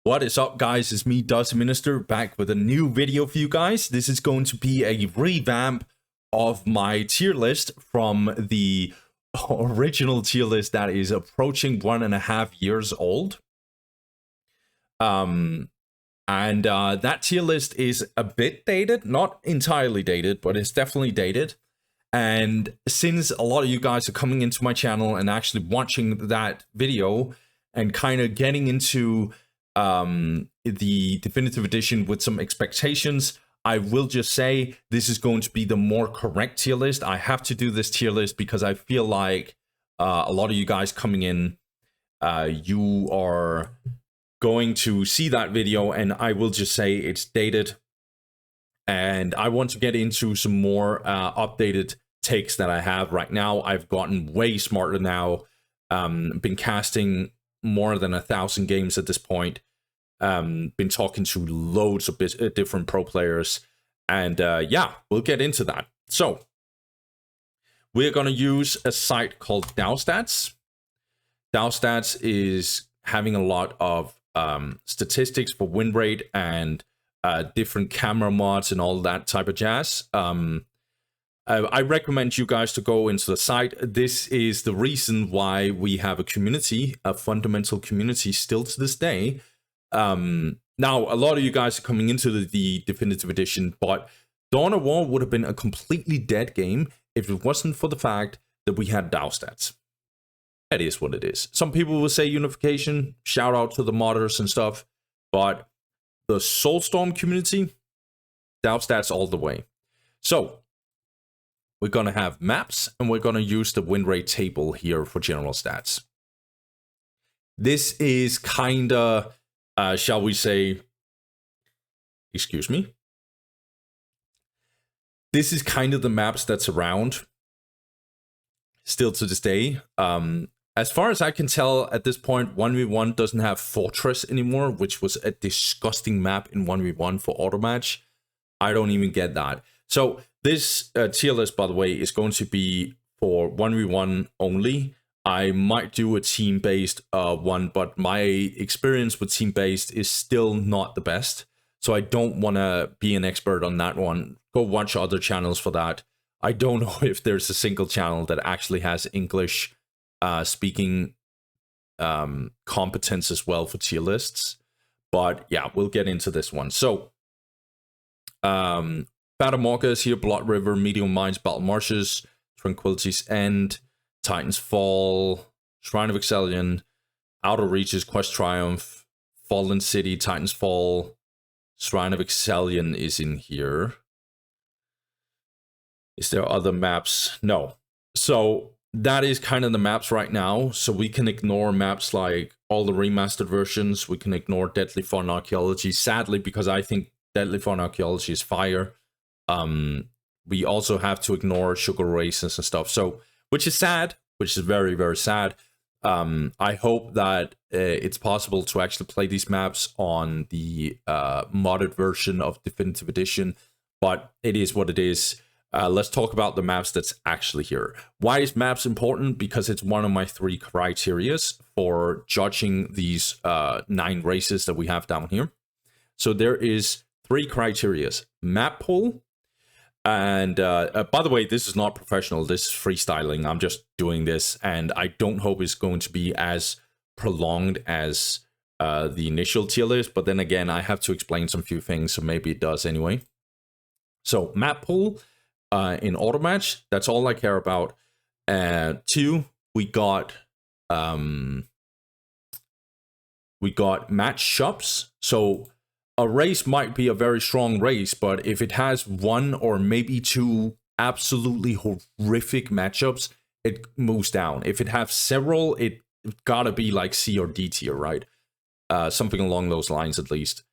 What is up, guys? It's me, Dusty Minister, back with a new video for you guys. This is going to be a revamp of my tier list from the original tier list that is approaching 1.5 years old. That tier list is a bit dated, not entirely dated, but it's definitely dated. And since a lot of you guys are coming into my channel and actually watching that video and kind of getting into the definitive edition with some expectations, I will just say this is going to be the more correct tier list. I have to do this tier list because I feel like a lot of you guys coming in, you are going to see that video, and I will just say it's dated, and I want to get into some more updated takes that I have right now. I've gotten way smarter now, been casting more than 1,000 games at this point, been talking to loads of different pro players, and yeah, we'll get into that. So we're going to use a site called DAOstats. DAOstats is having a lot of statistics for win rate and different camera mods and all that type of jazz. I recommend you guys to go into the site. This is the reason why we have a community, a fundamental community still to this day. Now, a lot of you guys are coming into the definitive edition, but Dawn of War would have been a completely dead game if it wasn't for the fact that we had DAOstats. That is what it is. Some people will say unification, shout out to the modders and stuff, but the Soulstorm community, DAOstats all the way. So we're going to have maps, and we're going to use the win rate table here for general stats. This is kind of, shall we say, excuse me. This is kind of the maps that's around still to this day. As far as I can tell at this point, 1v1 doesn't have Fortress anymore, which was a disgusting map in 1v1 for automatch. I don't even get that. So this tier list, by the way, is going to be for 1v1 only. I might do a team-based one, but my experience with team-based is still not the best. So I don't want to be an expert on that one. Go watch other channels for that. I don't know if there's a single channel that actually has English speaking competence as well for tier lists. But yeah, we'll get into this one. So Batamorga is here, Blood River, Medium Mines, Battle Marshes, Tranquility's End, Titan's Fall, Shrine of Excellion, Outer Reaches, Quest Triumph, Fallen City, Titan's Fall, Shrine of Excellion is in here. Is there other maps? No. So that is kind of the maps right now. So we can ignore maps like all the remastered versions. We can ignore Deadly Fun Archaeology, sadly, because I think Deadly Fun Archaeology is fire. We also have to ignore Sugar Races and stuff. So, which is sad, which is very, very sad. I hope that it's possible to actually play these maps on the modded version of Definitive Edition, but it is what it is. Let's talk about the maps that's actually here. Why is maps important? Because it's one of my 3 criterias for judging these 9 races that we have down here. So there is 3 criterias. Map pool. And by the way, this is not professional. This is freestyling. I'm just doing this, and I don't hope it's going to be as prolonged as the initial tier list. But then again, I have to explain some few things, so maybe it does anyway. So map pool in auto match, that's all I care about. 2, we got match shops. So a race might be a very strong race, but if it has 1 or maybe 2 absolutely horrific matchups, it moves down. If it has several, it gotta be like C or D tier, right? Something along those lines at least.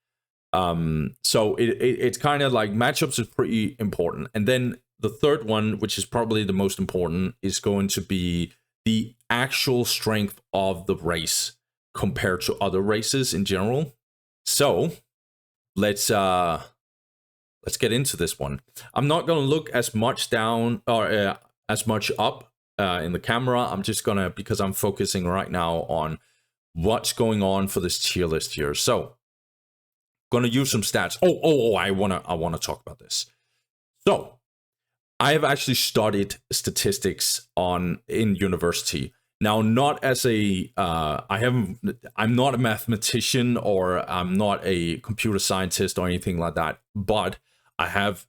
So it's kind of like matchups is pretty important. And then the third one, which is probably the most important, is going to be the actual strength of the race compared to other races in general. So let's get into this one. I'm not going to look as much down or as much up in the camera. I'm just gonna, because I'm focusing right now on what's going on for this tier list here. So gonna use some stats. I wanna talk about this. So I have actually studied statistics in university. Now, not as a I'm not a mathematician, or I'm not a computer scientist or anything like that, but I have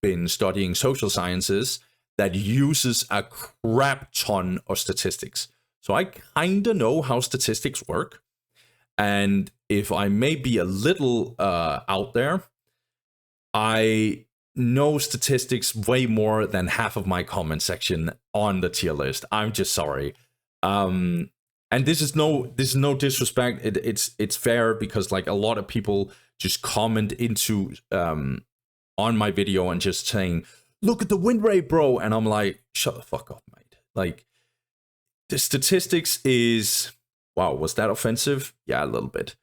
been studying social sciences that uses a crap ton of statistics. So I kind of know how statistics work. And if I may be a little out there, I know statistics way more than half of my comment section on the tier list. I'm just sorry. And this is no disrespect. It's fair, because like a lot of people just comment into on my video and just saying, look at the win rate, bro. And I'm like, shut the fuck up, mate. Like, the statistics is, wow, was that offensive? Yeah, a little bit.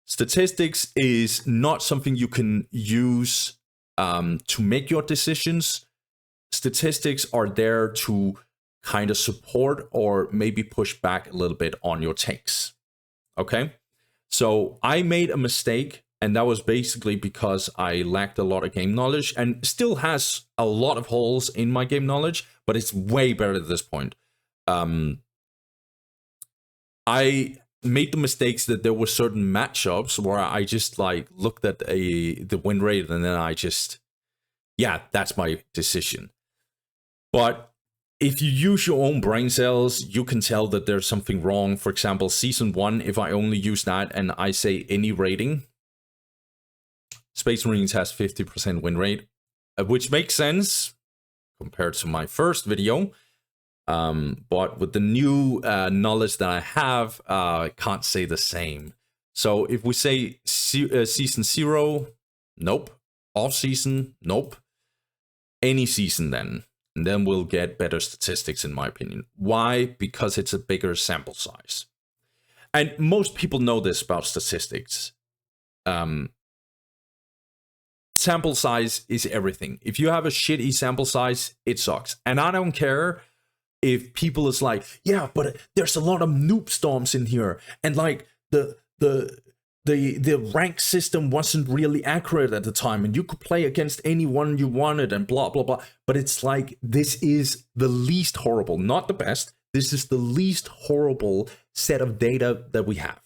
Statistics is not something you can use to make your decisions. Statistics are there to kind of support or maybe push back a little bit on your takes. Okay? So I made a mistake, and that was basically because I lacked a lot of game knowledge, and still has a lot of holes in my game knowledge, but it's way better at this point. I made the mistakes that there were certain matchups where I just like looked at the win rate, and then I just, yeah, that's my decision. But if you use your own brain cells, you can tell that there's something wrong. For example, season 1, if I only use that and I say any rating, Space Marines has 50% win rate, which makes sense compared to my first video. But with the new knowledge that I have, I can't say the same. So if we say season 0, nope. Off season, nope. Any season then. And then we'll get better statistics, in my opinion. Why? Because it's a bigger sample size. And most people know this about statistics. Sample size is everything. If you have a shitty sample size, it sucks. And I don't care if people is like, yeah, but there's a lot of noob storms in here, and like the rank system wasn't really accurate at the time, and you could play against anyone you wanted, and blah blah blah. But it's like, this is the least horrible, not the best. This is the least horrible set of data that we have.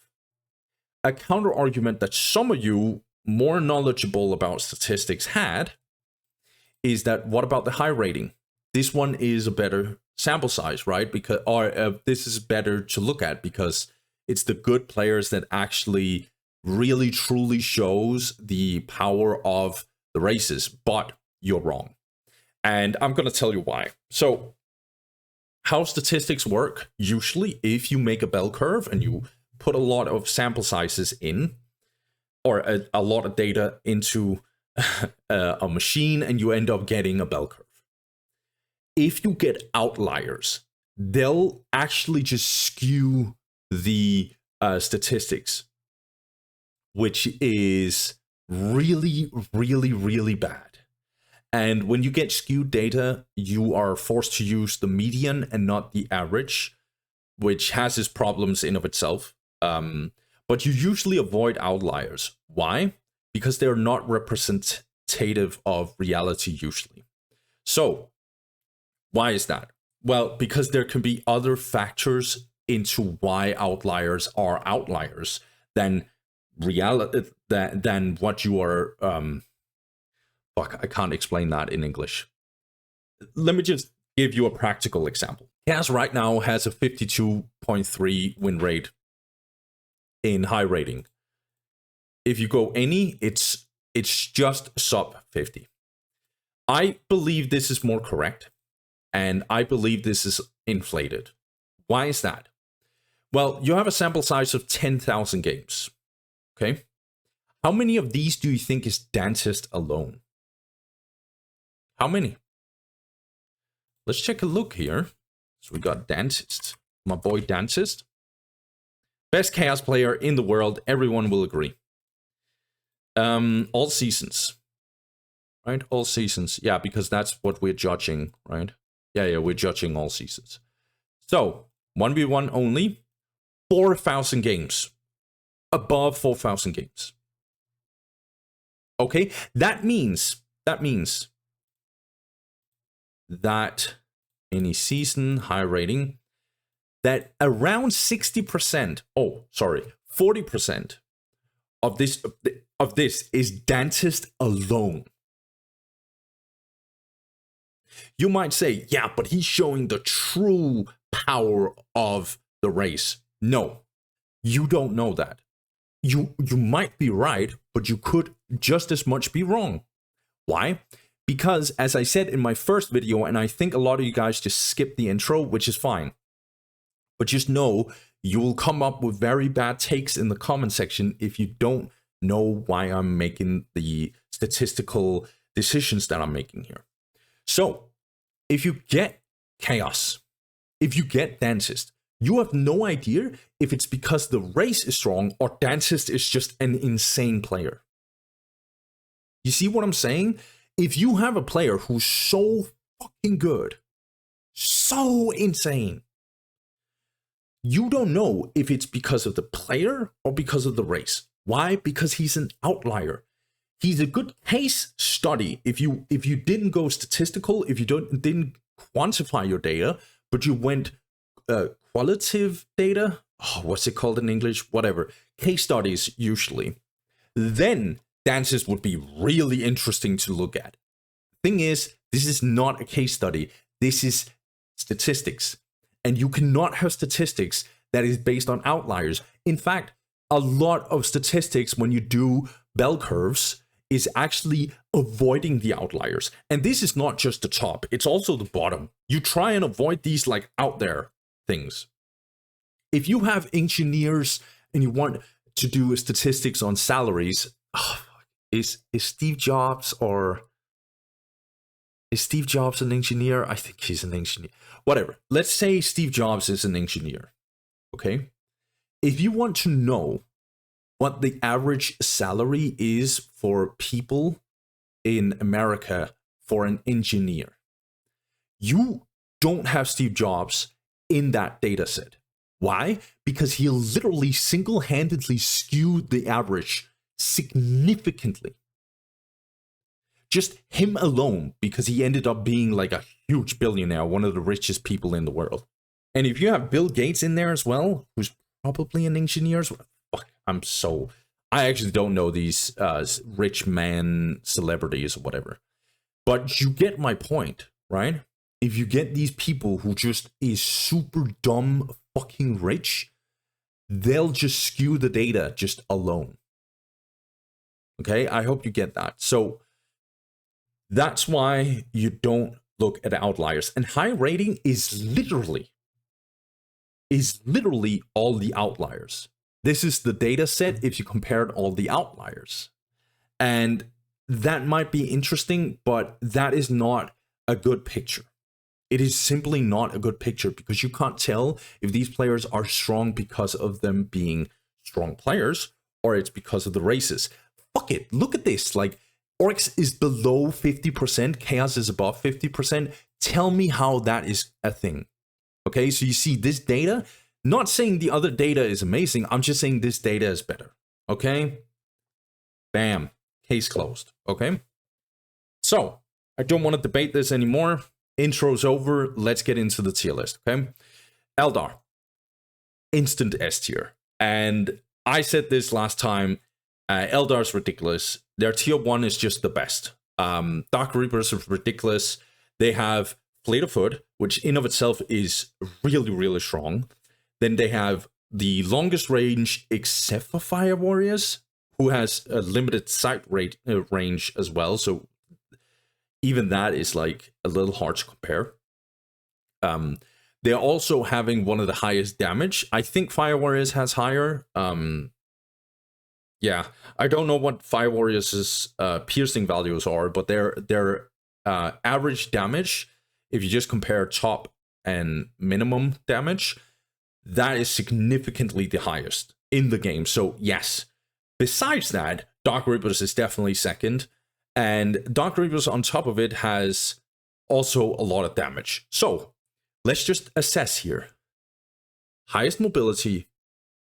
A counter argument that some of you more knowledgeable about statistics had is that, what about the high rating? This one is a better sample size, right? Because this is better to look at because it's the good players that actually really truly shows the power of the races. But you're wrong, and I'm going to tell you why. So how statistics work, usually if you make a bell curve and you put a lot of sample sizes in, or a lot of data into a machine, and you end up getting a bell curve. If you get outliers, they'll actually just skew the statistics, which is really, really, really bad. And when you get skewed data, you are forced to use the median and not the average, which has its problems in of itself. But you usually avoid outliers. Why? Because they're not representative of reality usually. So why is that? Well, because there can be other factors into why outliers are outliers than reality, than what you are. Fuck, I can't explain that in English. Let me just give you a practical example. Chaos right now has a 52.3 win rate in high rating. If you go any, it's just sub 50. I believe this is more correct, and I believe this is inflated. Why is that? Well, you have a sample size of 10,000 games. Okay? How many of these do you think is Dantist alone? How many? Let's take a look here. So we got Dantist. My boy Dantist. Best Chaos player in the world, everyone will agree. All seasons. Right? All seasons. Yeah, because that's what we're judging, right? Yeah, we're judging all seasons. So, 1v1 only, 4,000 games. Above 4,000 games. Okay, that means that any season high rating, that around 60%, 40% of this is dentist alone. You might say, yeah, but he's showing the true power of the race. No, you don't know that. You might be right, but you could just as much be wrong. Why? Because, as I said in my first video, and I think a lot of you guys just skip the intro, which is fine, but just know you will come up with very bad takes in the comment section if you don't know why I'm making the statistical decisions that I'm making here. So, if you get chaos, if you get dentist, you have no idea if it's because the race is strong or dentist is just an insane player. You see what I'm saying? If you have a player who's so fucking good, so insane, you don't know if it's because of the player or because of the race. Why? Because he's an outlier. He's a good case study. If you didn't go statistical, if you didn't quantify your data, but you went qualitative data, what's it called in English? Whatever. Case studies usually. Then dances would be really interesting to look at. Thing is, this is not a case study. This is statistics. And you cannot have statistics that is based on outliers. In fact, a lot of statistics when you do bell curves is actually avoiding the outliers. And this is not just the top, it's also the bottom. You try and avoid these like out there things. If you have engineers and you want to do statistics on salaries, is Steve Jobs an engineer? I think he's an engineer. Whatever. Let's say Steve Jobs is an engineer. Okay? If you want to know what the average salary is for people in America for an engineer, you don't have Steve Jobs in that data set. Why? Because he literally single-handedly skewed the average significantly. Just him alone, because he ended up being like a huge billionaire, one of the richest people in the world. And if you have Bill Gates in there as well, who's probably an engineer, I actually don't know these rich man celebrities or whatever. But you get my point, right? If you get these people who just is super dumb fucking rich, they'll just skew the data just alone. Okay, I hope you get that. So that's why you don't look at outliers. And high rating is literally all the outliers. This is the data set if you compared all the outliers. And that might be interesting, but that is not a good picture. It is simply not a good picture because you can't tell if these players are strong because of them being strong players or it's because of the races. Fuck it. Look at this. Like, Orks is below 50%. Chaos is above 50%. Tell me how that is a thing. Okay, so you see this data. Not saying the other data is amazing. I'm just saying this data is better. Okay? Bam. Case closed. Okay? So, I don't want to debate this anymore. Intro's over. Let's get into the tier list. Okay? Eldar. Instant S tier. And I said this last time. Eldar's ridiculous. Their tier 1 is just the best. Dark Reapers are ridiculous. They have Fleet of Foot, which in of itself is really, really strong. Then they have the longest range except for Fire Warriors, who has a limited sight rate range as well. So even that is like a little hard to compare. They're also having one of the highest damage. I think Fire Warriors has higher. Yeah, I don't know what Fire Warriors' piercing values are, but their average damage, if you just compare top and minimum damage, that is significantly the highest in the game. So yes, besides that, Dark Reapers is definitely second, and Dark Reapers on top of it has also a lot of damage. So let's just assess here. Highest mobility,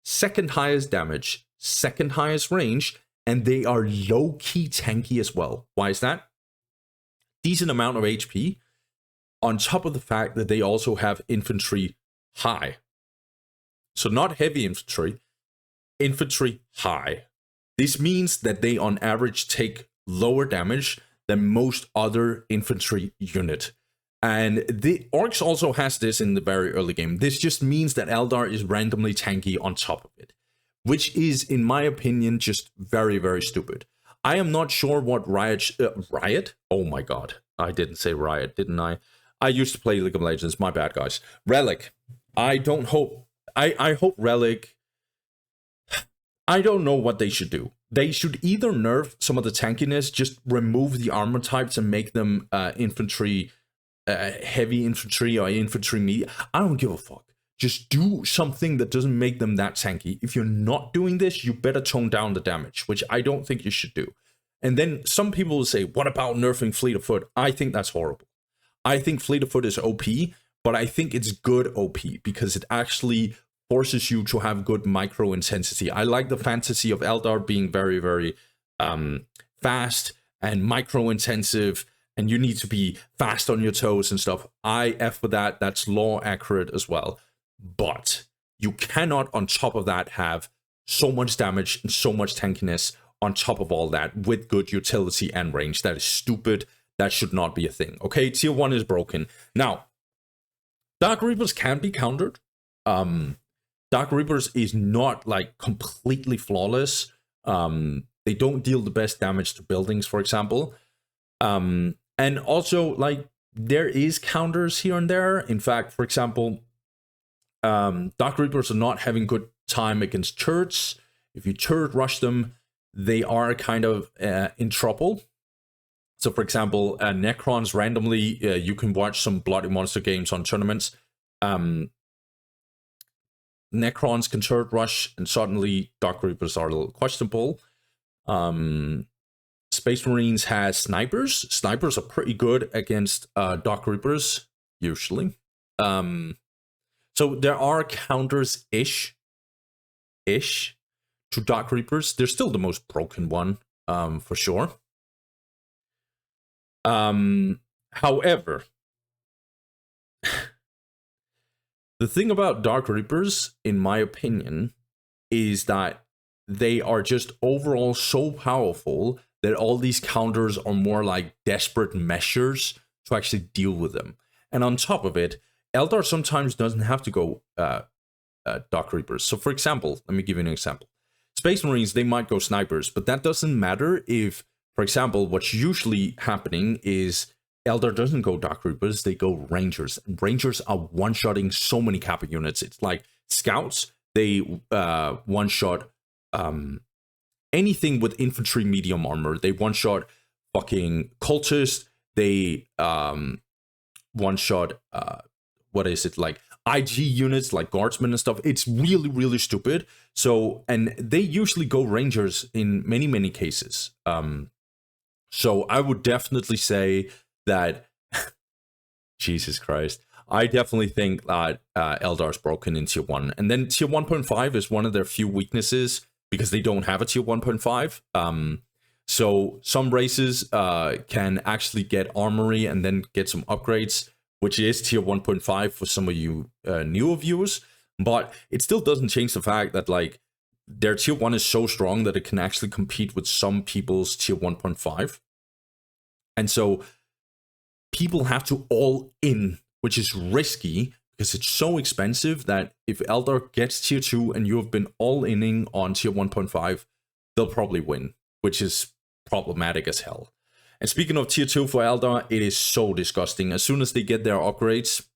second highest damage, second highest range, and they are low-key tanky as well. Why is that? Decent amount of HP, on top of the fact that they also have infantry high. So not heavy infantry, infantry high. This means that they on average take lower damage than most other infantry unit. And the Orks also has this in the very early game. This just means that Eldar is randomly tanky on top of it, which is, in my opinion, just very, very stupid. I am not sure what Riot? Oh my god, I didn't say Riot, didn't I? I used to play League of Legends, my bad, guys. Relic. I hope Relic... I don't know what they should do. They should either nerf some of the tankiness, just remove the armor types and make them infantry, heavy infantry or infantry medium. I don't give a fuck. Just do something that doesn't make them that tanky. If you're not doing this, you better tone down the damage, which I don't think you should do. And then some people will say, what about nerfing Fleet of Foot? I think that's horrible. I think Fleet of Foot is OP, but I think it's good OP because it actually forces you to have good micro intensity. I like the fantasy of Eldar being very, very fast and micro intensive, and you need to be fast on your toes and stuff. I F for that. That's law accurate as well. But you cannot, on top of that, have so much damage and so much tankiness on top of all that with good utility and range. That is stupid. That should not be a thing. Okay, tier 1 is broken. Now, Dark Reapers can be countered. Dark Reapers is not like completely flawless. They don't deal the best damage to buildings, for example. And also, like, there is counters here and there. In fact, for example, Dark Reapers are not having good time against turrets. If you turret rush them, they are kind of in trouble. So, for example, Necrons randomly, you can watch some Bloody Monster games on tournaments. Necrons can turret rush, and suddenly Dark Reapers are a little questionable. Space Marines has snipers. Snipers are pretty good against Dark Reapers, usually. So there are counters-ish to Dark Reapers. They're still the most broken one, for sure. However, the thing about Dark Reapers, in my opinion, is that they are just overall so powerful that all these counters are more like desperate measures to actually deal with them. And on top of it, Eldar sometimes doesn't have to go Dark Reapers. So for example, let me give you an example. Space Marines, they might go snipers, but that doesn't matter if, for example, what's usually happening is Eldar doesn't go Dark Reapers, they go Rangers. And Rangers are one-shotting so many Kappa units. It's like Scouts, they one-shot anything with infantry medium armor. They one-shot fucking Cultists, they one-shot, what is it, like IG units, like Guardsmen and stuff. It's really, really stupid. So, and they usually go Rangers in many, many cases. So I would definitely say that, Jesus Christ, I definitely think that Eldar's broken in tier 1. And then tier 1.5 is one of their few weaknesses because they don't have a tier 1.5. So some races can actually get armory and then get some upgrades, which is tier 1.5 for some of you newer viewers. But it still doesn't change the fact that, like, their tier 1 is so strong that it can actually compete with some people's tier 1.5. And so people have to all in, which is risky because it's so expensive that if Eldar gets tier 2 and you have been all inning on tier 1.5, they'll probably win, which is problematic as hell. And speaking of tier 2 for Eldar, it is so disgusting. As soon as they get their upgrades,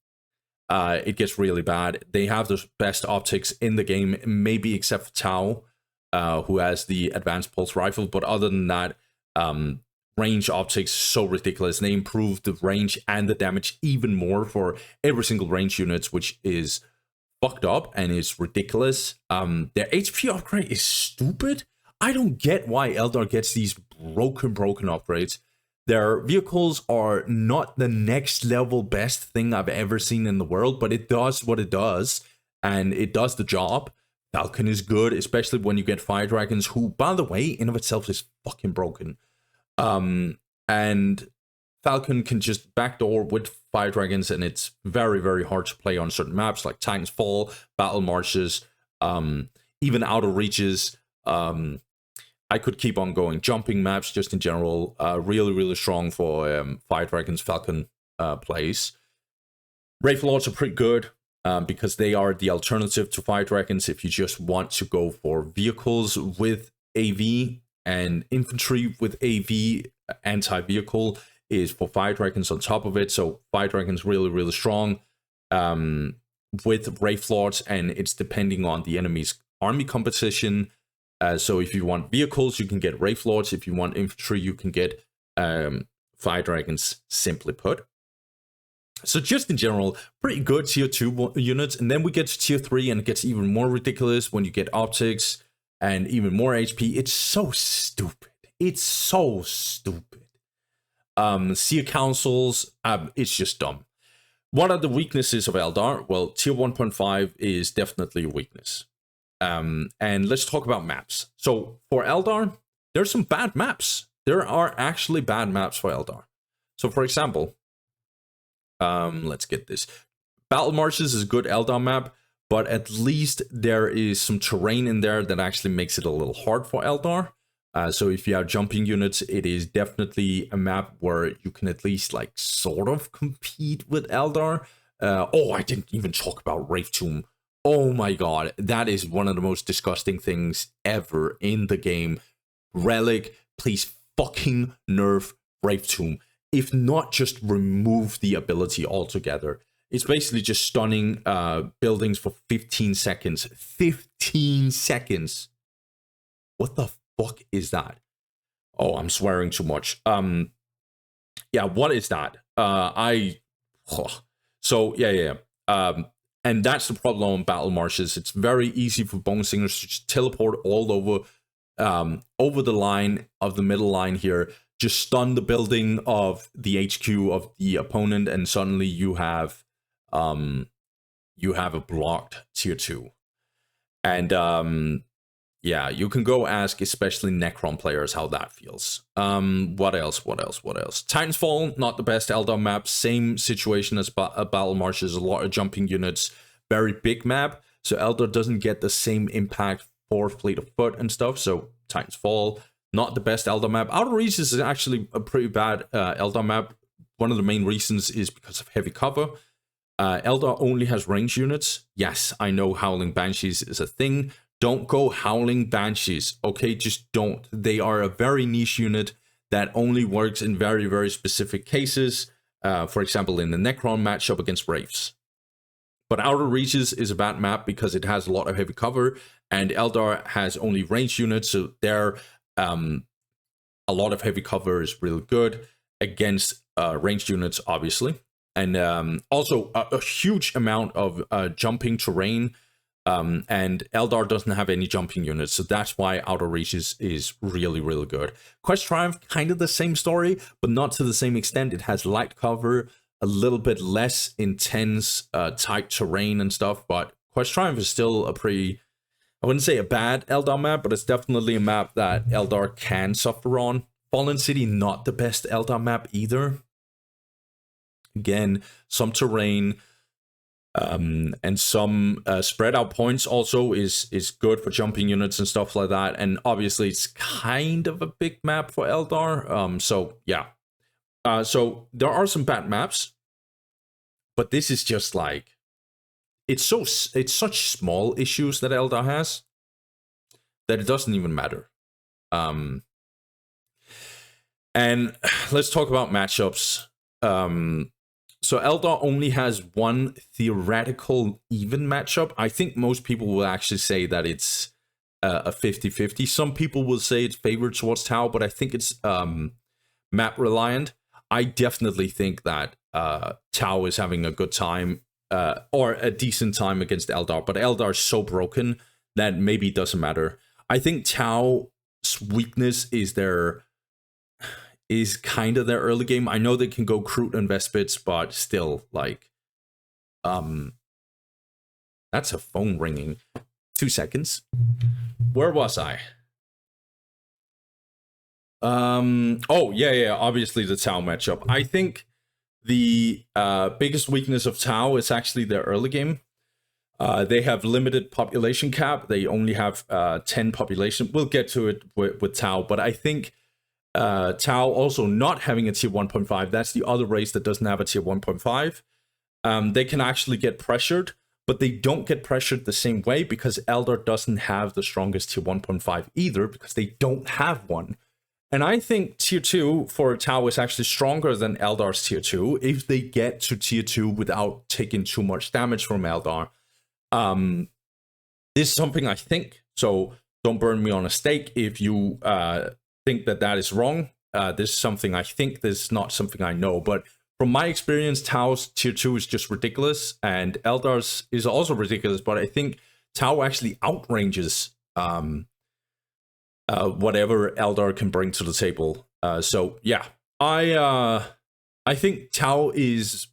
it gets really bad. They have the best optics in the game, maybe except for Tau, who has the advanced pulse rifle. But other than that, range optics so ridiculous. They improve the range and the damage even more for every single range unit, which is fucked up and is ridiculous. Their HP upgrade is stupid. I don't get why Eldar gets these broken upgrades. Their vehicles are not the next level best thing I've ever seen in the world, but it does what it does, and it does the job. Falcon is good, especially when you get Fire Dragons, who, by the way, in of itself is fucking broken. And Falcon can just backdoor with Fire Dragons, and it's very, very hard to play on certain maps like Titan's Fall, Battle Marshes, even Outer Reaches. I could keep on going. Jumping maps, just in general, really, really strong for Fire Dragons, Falcon plays. Wraith Lords are pretty good. Because they are the alternative to Fire Dragons if you just want to go for vehicles with AV, and infantry with AV anti-vehicle is for Fire Dragons on top of it. So Fire Dragons really, really strong with Wraith Lords, and it's depending on the enemy's army composition. So if you want vehicles, you can get Wraith Lords. If you want infantry, you can get Fire Dragons, simply put. So just in general, pretty good tier 2 units. And then we get to tier 3 and it gets even more ridiculous when you get optics and even more HP. It's so stupid. It's so stupid. Seer Councils, it's just dumb. What are the weaknesses of Eldar? Well, tier 1.5 is definitely a weakness. And let's talk about maps. So for Eldar, there's some bad maps. There are actually bad maps for Eldar. So for example, let's get this. Battle Marshes is a good Eldar map, but at least there is some terrain in there that actually makes it a little hard for Eldar. So if you have jumping units, it is definitely a map where you can at least like sort of compete with Eldar. Oh, I didn't even talk about Wraith Tomb. Oh my god, that is one of the most disgusting things ever in the game. Relic, please fucking nerf Wraith Tomb. If not, just remove the ability altogether. It's basically just stunning buildings for 15 seconds. 15 seconds. What the fuck is that? Oh, I'm swearing too much. Yeah, what is that? So yeah. And that's the problem on Battle Marshes. It's very easy for Bone Singers to just teleport all over the line of the middle line here. Just stun the building of the HQ of the opponent, and suddenly you have a blocked tier 2. And yeah, you can go ask especially Necron players how that feels. What else? Titan's Fall, not the best Eldar map. Same situation as Battle Marshes. A lot of jumping units, very big map. So Eldar doesn't get the same impact for Fleet of Foot and stuff. So Titan's Fall, not the best Eldar map. Outer Reaches is actually a pretty bad Eldar map. One of the main reasons is because of heavy cover. Eldar only has range units. Yes, I know Howling Banshees is a thing. Don't go Howling Banshees, okay? Just don't. They are a very niche unit that only works in very, very specific cases. For example, in the Necron matchup against Wraiths. But Outer Reaches is a bad map because it has a lot of heavy cover, and Eldar has only range units, so there a lot of heavy cover is really good against ranged units, obviously. And also a huge amount of jumping terrain. And Eldar doesn't have any jumping units, so that's why Outer Reaches is really, really good. Quest Triumph, kind of the same story, but not to the same extent. It has light cover, a little bit less intense, tight terrain and stuff, but Quest Triumph is still a pretty, I wouldn't say a bad Eldar map, but it's definitely a map that Eldar can suffer on. Fallen City, not the best Eldar map either. Again, some terrain, and some spread out points also is good for jumping units and stuff like that. And obviously it's kind of a big map for Eldar. So yeah. So there are some bad maps, but this is just like, it's such small issues that Eldar has that it doesn't even matter. And let's talk about matchups. So Eldar only has one theoretical even matchup. I think most people will actually say that it's a 50-50. Some people will say it's favored towards Tau, but I think it's map reliant. I definitely think that Tau is having a good time or a decent time against Eldar, but Eldar is so broken that maybe it doesn't matter. I think Tau's weakness is kind of their early game. I know they can go Kroot and Vespits, but still, like, that's a phone ringing. 2 seconds. Where was I? Oh, yeah, obviously the Tau matchup. I think the biggest weakness of Tau is actually their early game. They have limited population cap. They only have 10 population. We'll get to it with Tau, but I think Tau also not having a tier 1.5, that's the other race that doesn't have a tier 1.5. They can actually get pressured, but they don't get pressured the same way because Eldar doesn't have the strongest tier 1.5 either because they don't have one. And I think tier 2 for Tau is actually stronger than Eldar's tier 2 if they get to tier 2 without taking too much damage from Eldar. This is something I think, so don't burn me on a stake if you think that is wrong. This is something I think, this is not something I know, but from my experience, Tau's tier 2 is just ridiculous, and Eldar's is also ridiculous, but I think Tau actually outranges whatever Eldar can bring to the table. So yeah, I think Tau is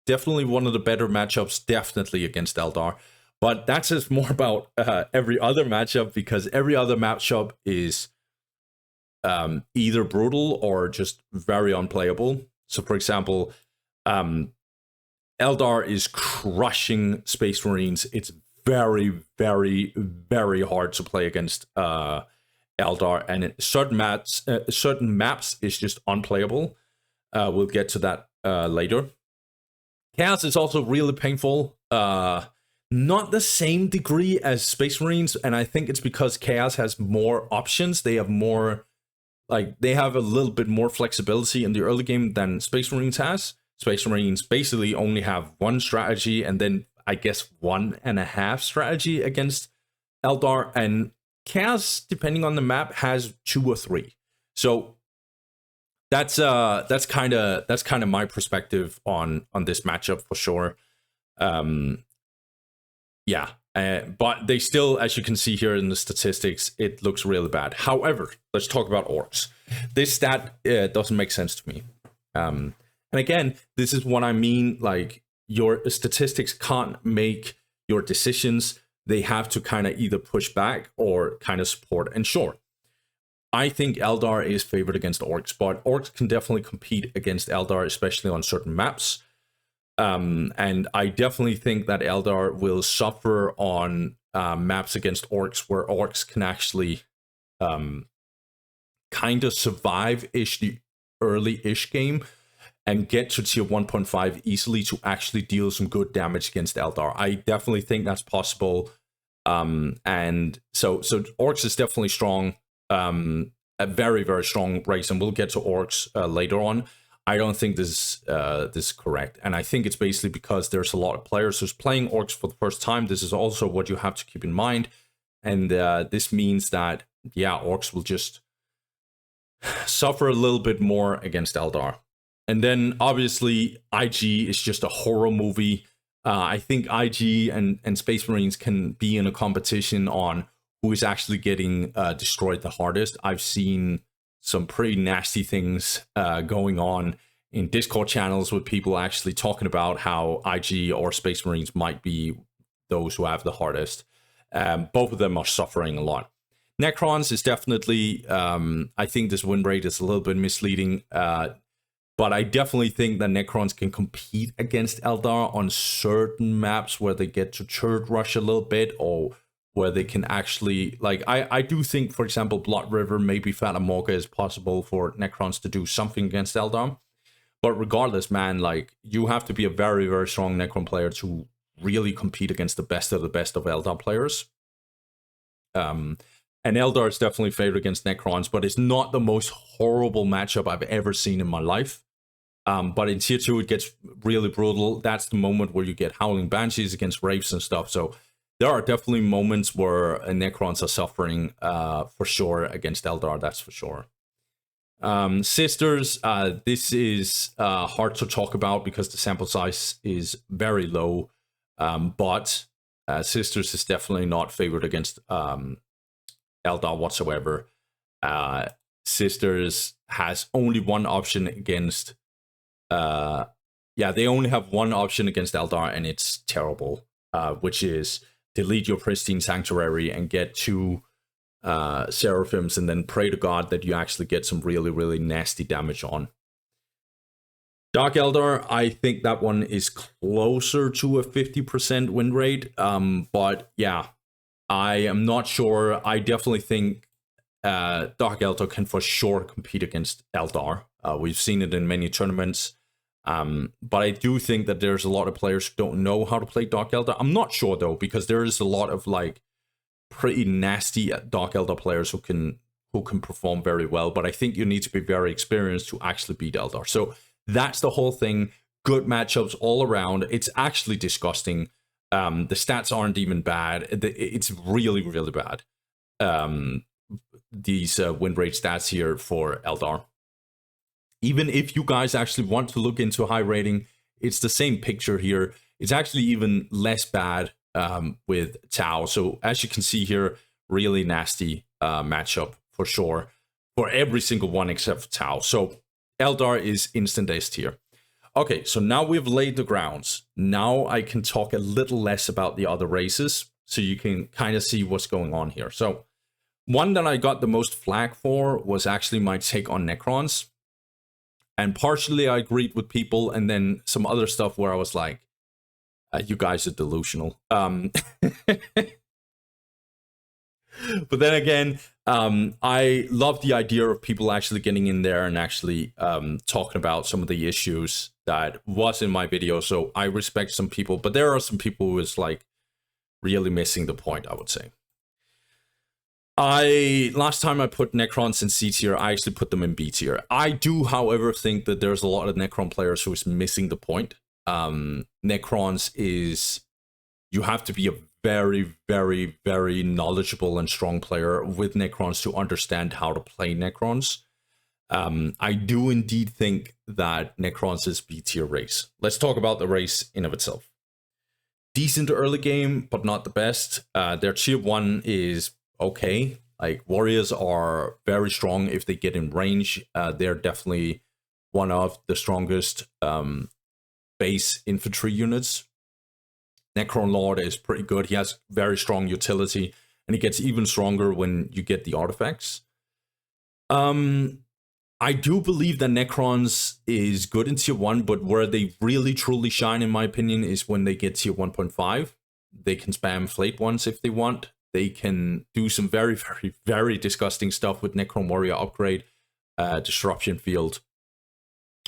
definitely one of the better matchups, definitely against Eldar. But that's just more about every other matchup, because every other matchup is either brutal or just very unplayable. So for example, Eldar is crushing Space Marines. It's very, very, very hard to play against Eldar, and certain maps is just unplayable. We'll get to that later. Chaos is also really painful. Not the same degree as Space Marines, and I think it's because Chaos has more options. They have more, they have a little bit more flexibility in the early game than Space Marines has. Space Marines basically only have one strategy, and then I guess 1.5 strategy against Eldar, and Chaos, depending on the map, has 2 or 3. So that's kind of my perspective on this matchup for sure. Yeah, but they still, as you can see here in the statistics, it looks really bad. However, let's talk about Orks. This stat doesn't make sense to me. And again, this is what I mean, like, your statistics can't make your decisions. They have to kind of either push back or kind of support. And sure, I think Eldar is favored against Orks, but Orks can definitely compete against Eldar, especially on certain maps. And I definitely think that Eldar will suffer on maps against Orks where Orks can actually kind of survive-ish the early-ish game and get to tier 1.5 easily to actually deal some good damage against Eldar. I definitely think that's possible. And so Orks is definitely strong, a very, very strong race, and we'll get to Orks later on. I don't think this is correct, and I think it's basically because there's a lot of players who's playing Orks for the first time. This is also what you have to keep in mind, and this means that, yeah, Orks will just suffer a little bit more against Eldar. And then obviously IG is just a horror movie. I think IG and Space Marines can be in a competition on who is actually getting destroyed the hardest. I've seen some pretty nasty things going on in Discord channels with people actually talking about how IG or Space Marines might be those who have the hardest. Both of them are suffering a lot. Necrons is definitely, I think this win rate is a little bit misleading, but I definitely think that Necrons can compete against Eldar on certain maps where they get to turret rush a little bit, or where they can actually, like, I do think, for example, Blood River, maybe Fata Morgha is possible for Necrons to do something against Eldar. But regardless, man, like, you have to be a very, very strong Necron player to really compete against the best of Eldar players. And Eldar is definitely favored against Necrons, but it's not the most horrible matchup I've ever seen in my life. But in tier 2, it gets really brutal. That's the moment where you get Howling Banshees against Wraiths and stuff. So there are definitely moments where Necrons are suffering for sure against Eldar, that's for sure. Sisters, this is hard to talk about because the sample size is very low. But Sisters is definitely not favored against Eldar whatsoever. Sisters has only one option against they only have one option against Eldar, and it's terrible, which is delete your Pristine Sanctuary and get 2 Seraphims and then pray to God that you actually get some really, really nasty damage on. Dark Eldar, I think that one is closer to a 50% win rate. But yeah, I am not sure. I definitely think Dark Eldar can for sure compete against Eldar. We've seen it in many tournaments. But I do think that there's a lot of players who don't know how to play Dark Eldar. I'm not sure though, because there is a lot of like pretty nasty Dark Eldar players who can perform very well. But I think you need to be very experienced to actually beat Eldar. So that's the whole thing. Good matchups all around. It's actually disgusting. The stats aren't even bad. It's really, really bad. These win rate stats here for Eldar. Even if you guys actually want to look into high rating, it's the same picture here. It's actually even less bad with Tau. So as you can see here, really nasty matchup for sure for every single one except for Tau. So Eldar is instant S tier. Okay, so now we've laid the grounds. Now I can talk a little less about the other races so you can kind of see what's going on here. So one that I got the most flack for was actually my take on Necrons. And partially I agreed with people, and then some other stuff where I was like, you guys are delusional. But then again, I love the idea of people actually getting in there and actually talking about some of the issues that was in my video. So I respect some people, but there are some people who is like really missing the point, I would say. Last time I put Necrons in C tier, I actually put them in B tier. I do, however, think that there's a lot of Necron players who is missing the point. Necrons is, you have to be a very, very, very knowledgeable and strong player with Necrons to understand how to play Necrons. I do indeed think that Necrons is B tier race. Let's talk about the race in of itself. Decent early game, but not the best. Their tier 1 is okay. Like, warriors are very strong if they get in range. They're definitely one of the strongest base infantry units. Necron Lord is pretty good. He has very strong utility, and he gets even stronger when you get the artifacts. I do believe that Necrons is good in tier 1, but where they really truly shine, in my opinion, is when they get tier 1.5. They can spam Flayed Ones if they want. They can do some very, very, very disgusting stuff with Necron Warrior upgrade, Disruption Field.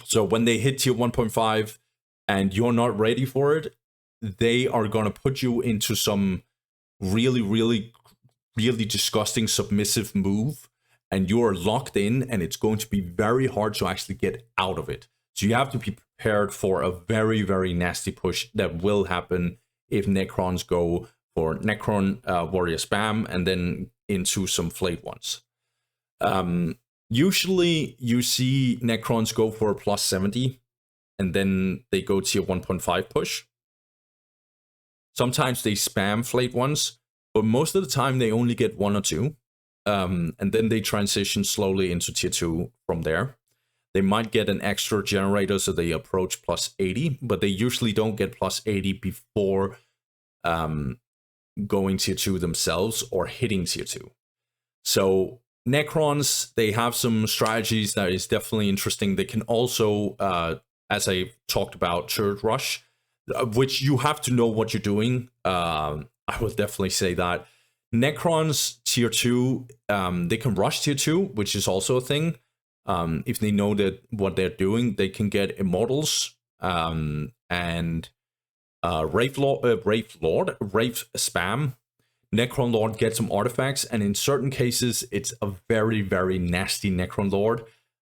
So when they hit tier 1.5 and you're not ready for it, they are going to put you into some really, really, really disgusting submissive move, and you're locked in, and it's going to be very hard to actually get out of it. So you have to be prepared for a very, very nasty push that will happen if Necrons go for Necron Warrior spam and then into some Flayed Ones. Usually you see Necrons go for a plus 70, and then they go tier 1.5 push. Sometimes they spam Flayed Ones, but most of the time they only get 1 or 2. And then they transition slowly into tier 2 from there. They might get an extra generator, so they approach plus 80, but they usually don't get plus 80 before going tier 2 themselves or hitting tier 2. So Necrons, they have some strategies that is definitely interesting. They can also, as I talked about, turret rush, which you have to know what you're doing. I would definitely say that. Necrons tier 2, they can rush tier 2, which is also a thing. If they know that what they're doing, they can get Immortals and Wraith spam. Necron Lord gets some artifacts, and in certain cases, it's a very, very nasty Necron Lord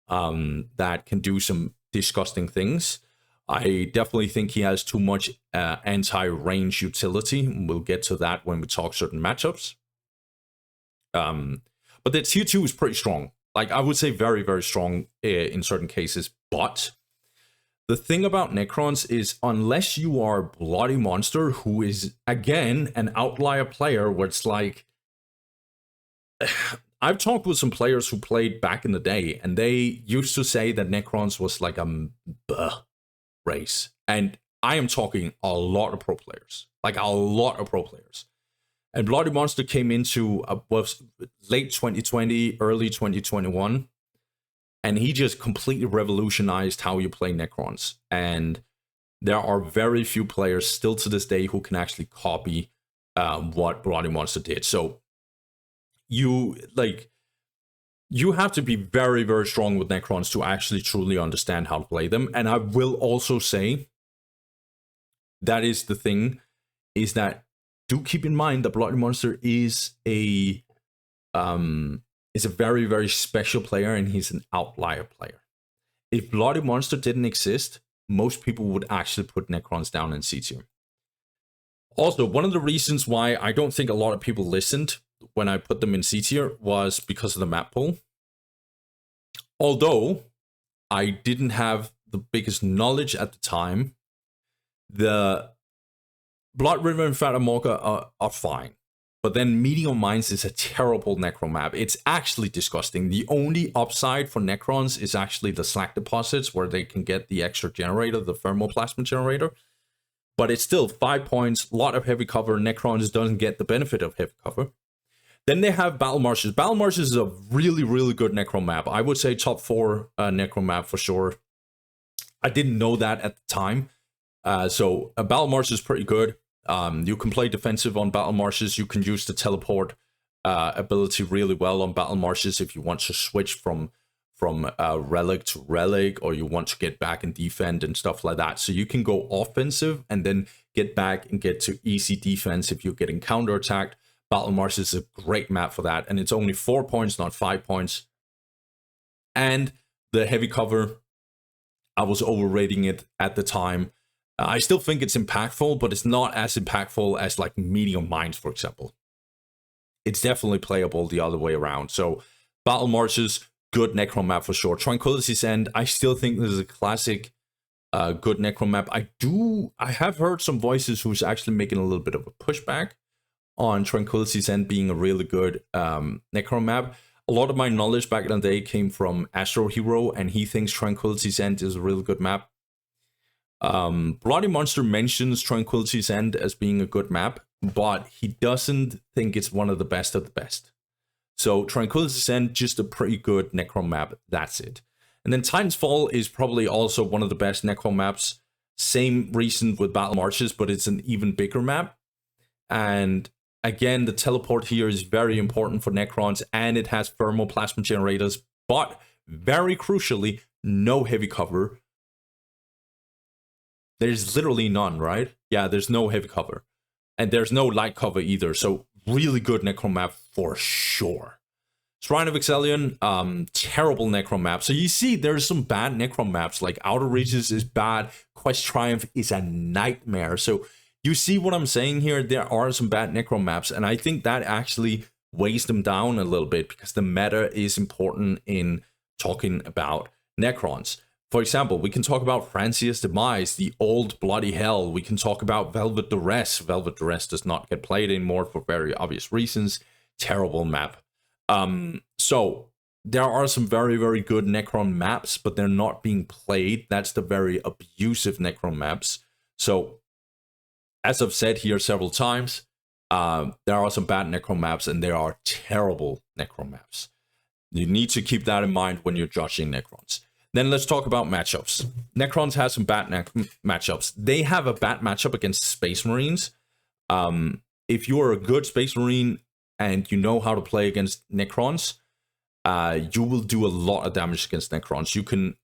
that can do some disgusting things. I definitely think he has too much anti-range utility. We'll get to that when we talk certain matchups. But the tier 2 is pretty strong. Like, I would say very, very strong in certain cases. But the thing about Necrons is, unless you are Bloody Monster, who is, again, an outlier player, where it's like, I've talked with some players who played back in the day, and they used to say that Necrons was like a race. And I am talking a lot of pro players, like a lot of pro players. And Bloody Monster came into was late 2020, early 2021, and he just completely revolutionized how you play Necrons. And there are very few players still to this day who can actually copy what Bloody Monster did. So you have to be very, very strong with Necrons to actually truly understand how to play them. And I will also say that is the thing, is that do keep in mind that Bloody Monster is a very, very special player, and he's an outlier player. If Bloody Monster didn't exist, most people would actually put Necrons down in C tier. Also, one of the reasons why I don't think a lot of people listened when I put them in C tier was because of the map pool. Although I didn't have the biggest knowledge at the time, the Blood River and Fata Morgha are fine. But then Medium Mines is a terrible Necron map. It's actually disgusting. The only upside for Necrons is actually the Slack deposits, where they can get the extra generator, the thermoplasma generator. But it's still 5 points, a lot of heavy cover. Necrons doesn't get the benefit of heavy cover. Then they have Battle Marshes. Battle Marshes is a really, really good Necron map. I would say top 4 Necron map for sure. I didn't know that at the time. So Battle Marshes is pretty good. You can play defensive on Battle Marshes. You can use the teleport ability really well on Battle Marshes if you want to switch from relic to relic, or you want to get back and defend and stuff like that. So you can go offensive and then get back and get to easy defense if you're getting counterattacked. Battle Marshes is a great map for that, and it's only 4 points, not 5 points. And the heavy cover, I was overrating it at the time. I still think it's impactful, but it's not as impactful as like Medium Mines, for example. It's definitely playable the other way around. So Battle Marshes, good Necron map for sure. Tranquility's End, I still think this is a classic good Necron map. I have heard some voices who's actually making a little bit of a pushback on Tranquility's End being a really good Necron map. A lot of my knowledge back in the day came from Astro Hero, and he thinks Tranquility's End is a really good map. Bloody Monster mentions Tranquility's End as being a good map, but he doesn't think it's one of the best of the best. So Tranquility's End, just a pretty good Necron map, that's it. And then Titan's Fall is probably also one of the best Necron maps. Same reason with Battle Marshes, but it's an even bigger map. And again, the teleport here is very important for Necrons, and it has thermoplasma generators, but very crucially, no heavy cover. There's literally none, right? Yeah, there's no heavy cover. And there's no light cover either. So really good Necron map for sure. Shrine of Exelion, terrible Necron map. So you see, there's some bad Necron maps. Like Outer Reaches is bad. Quest Triumph is a nightmare. So you see what I'm saying here? There are some bad Necron maps. And I think that actually weighs them down a little bit, because the meta is important in talking about Necrons. For example, we can talk about Francia's Demise, the old Bloody Hell. We can talk about Velvet Duress. Velvet Duress does not get played anymore for very obvious reasons. Terrible map. So there are some very, very good Necron maps, but they're not being played. That's the very abusive Necron maps. So as I've said here several times, there are some bad Necron maps, and there are terrible Necron maps. You need to keep that in mind when you're judging Necrons. Then let's talk about matchups. Necrons has some bad matchups. They have a bad matchup against Space Marines. If you're a good Space Marine and you know how to play against Necrons, you will do a lot of damage against Necrons. You can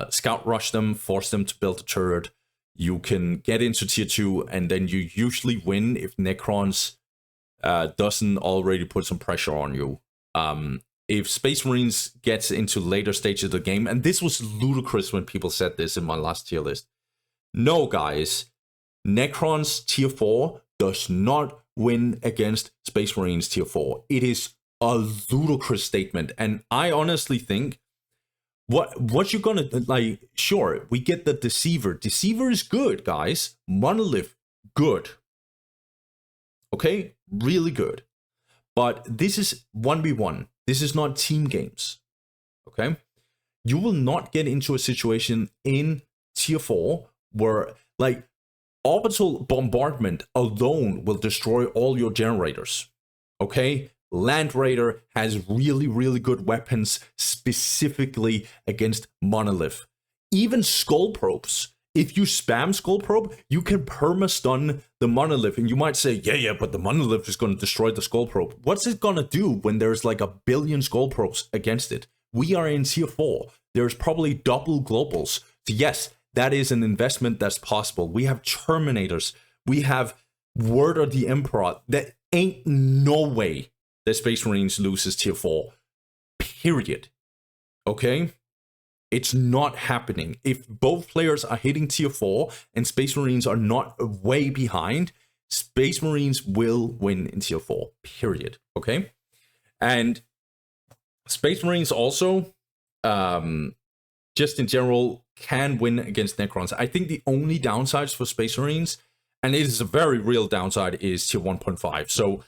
scout rush them, force them to build a turret. You can get into tier 2, and then you usually win if Necrons doesn't already put some pressure on you. If Space Marines gets into later stages of the game, and this was ludicrous when people said this in my last tier list. No, guys, Necrons tier 4 does not win against Space Marines tier 4. It is a ludicrous statement, and I honestly think what you're gonna, like, sure, we get the Deceiver. Deceiver is good, guys. Monolith, good. Okay, really good. But this is 1v1. This is not team games, okay? You will not get into a situation in tier 4 where, like, orbital bombardment alone will destroy all your generators. Okay? Land Raider has really, really good weapons specifically against Monolith. Even Skull Probes. If you spam Skull Probe, you can perma-stun the Monolith. And you might say, yeah, but the Monolith is going to destroy the Skull Probe. What's it going to do when there's like a billion Skull Probes against it? We are in tier 4. There's probably double globals. So yes, that is an investment that's possible. We have Terminators. We have Word of the Emperor. That ain't no way that Space Marines loses tier 4. Period. Okay? It's not happening. If both players are hitting tier 4 and Space Marines are not way behind, Space Marines will win in tier 4. Period. Okay? And Space Marines also, just in general, can win against Necrons. I think the only downsides for Space Marines, and it is a very real downside, is tier 1.5. So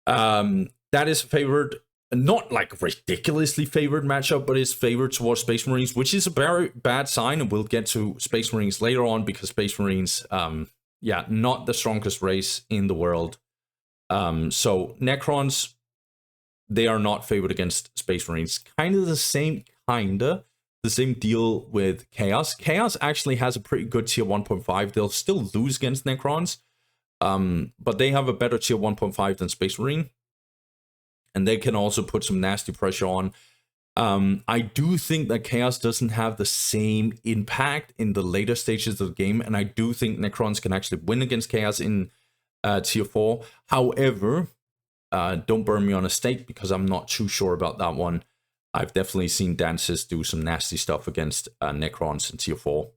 that is favored. Not like ridiculously favored matchup, but is favored towards Space Marines, which is a very bad sign. And we'll get to Space Marines later on because Space Marines, not the strongest race in the world. So Necrons, they are not favored against Space Marines. Kind of the same deal with Chaos. Chaos actually has a pretty good tier 1.5. They'll still lose against Necrons, but they have a better tier 1.5 than Space Marine. And they can also put some nasty pressure on. I do think that Chaos doesn't have the same impact in the later stages of the game. And I do think Necrons can actually win against Chaos in tier 4. However, don't burn me on a stake because I'm not too sure about that one. I've definitely seen Dances do some nasty stuff against Necrons in tier 4.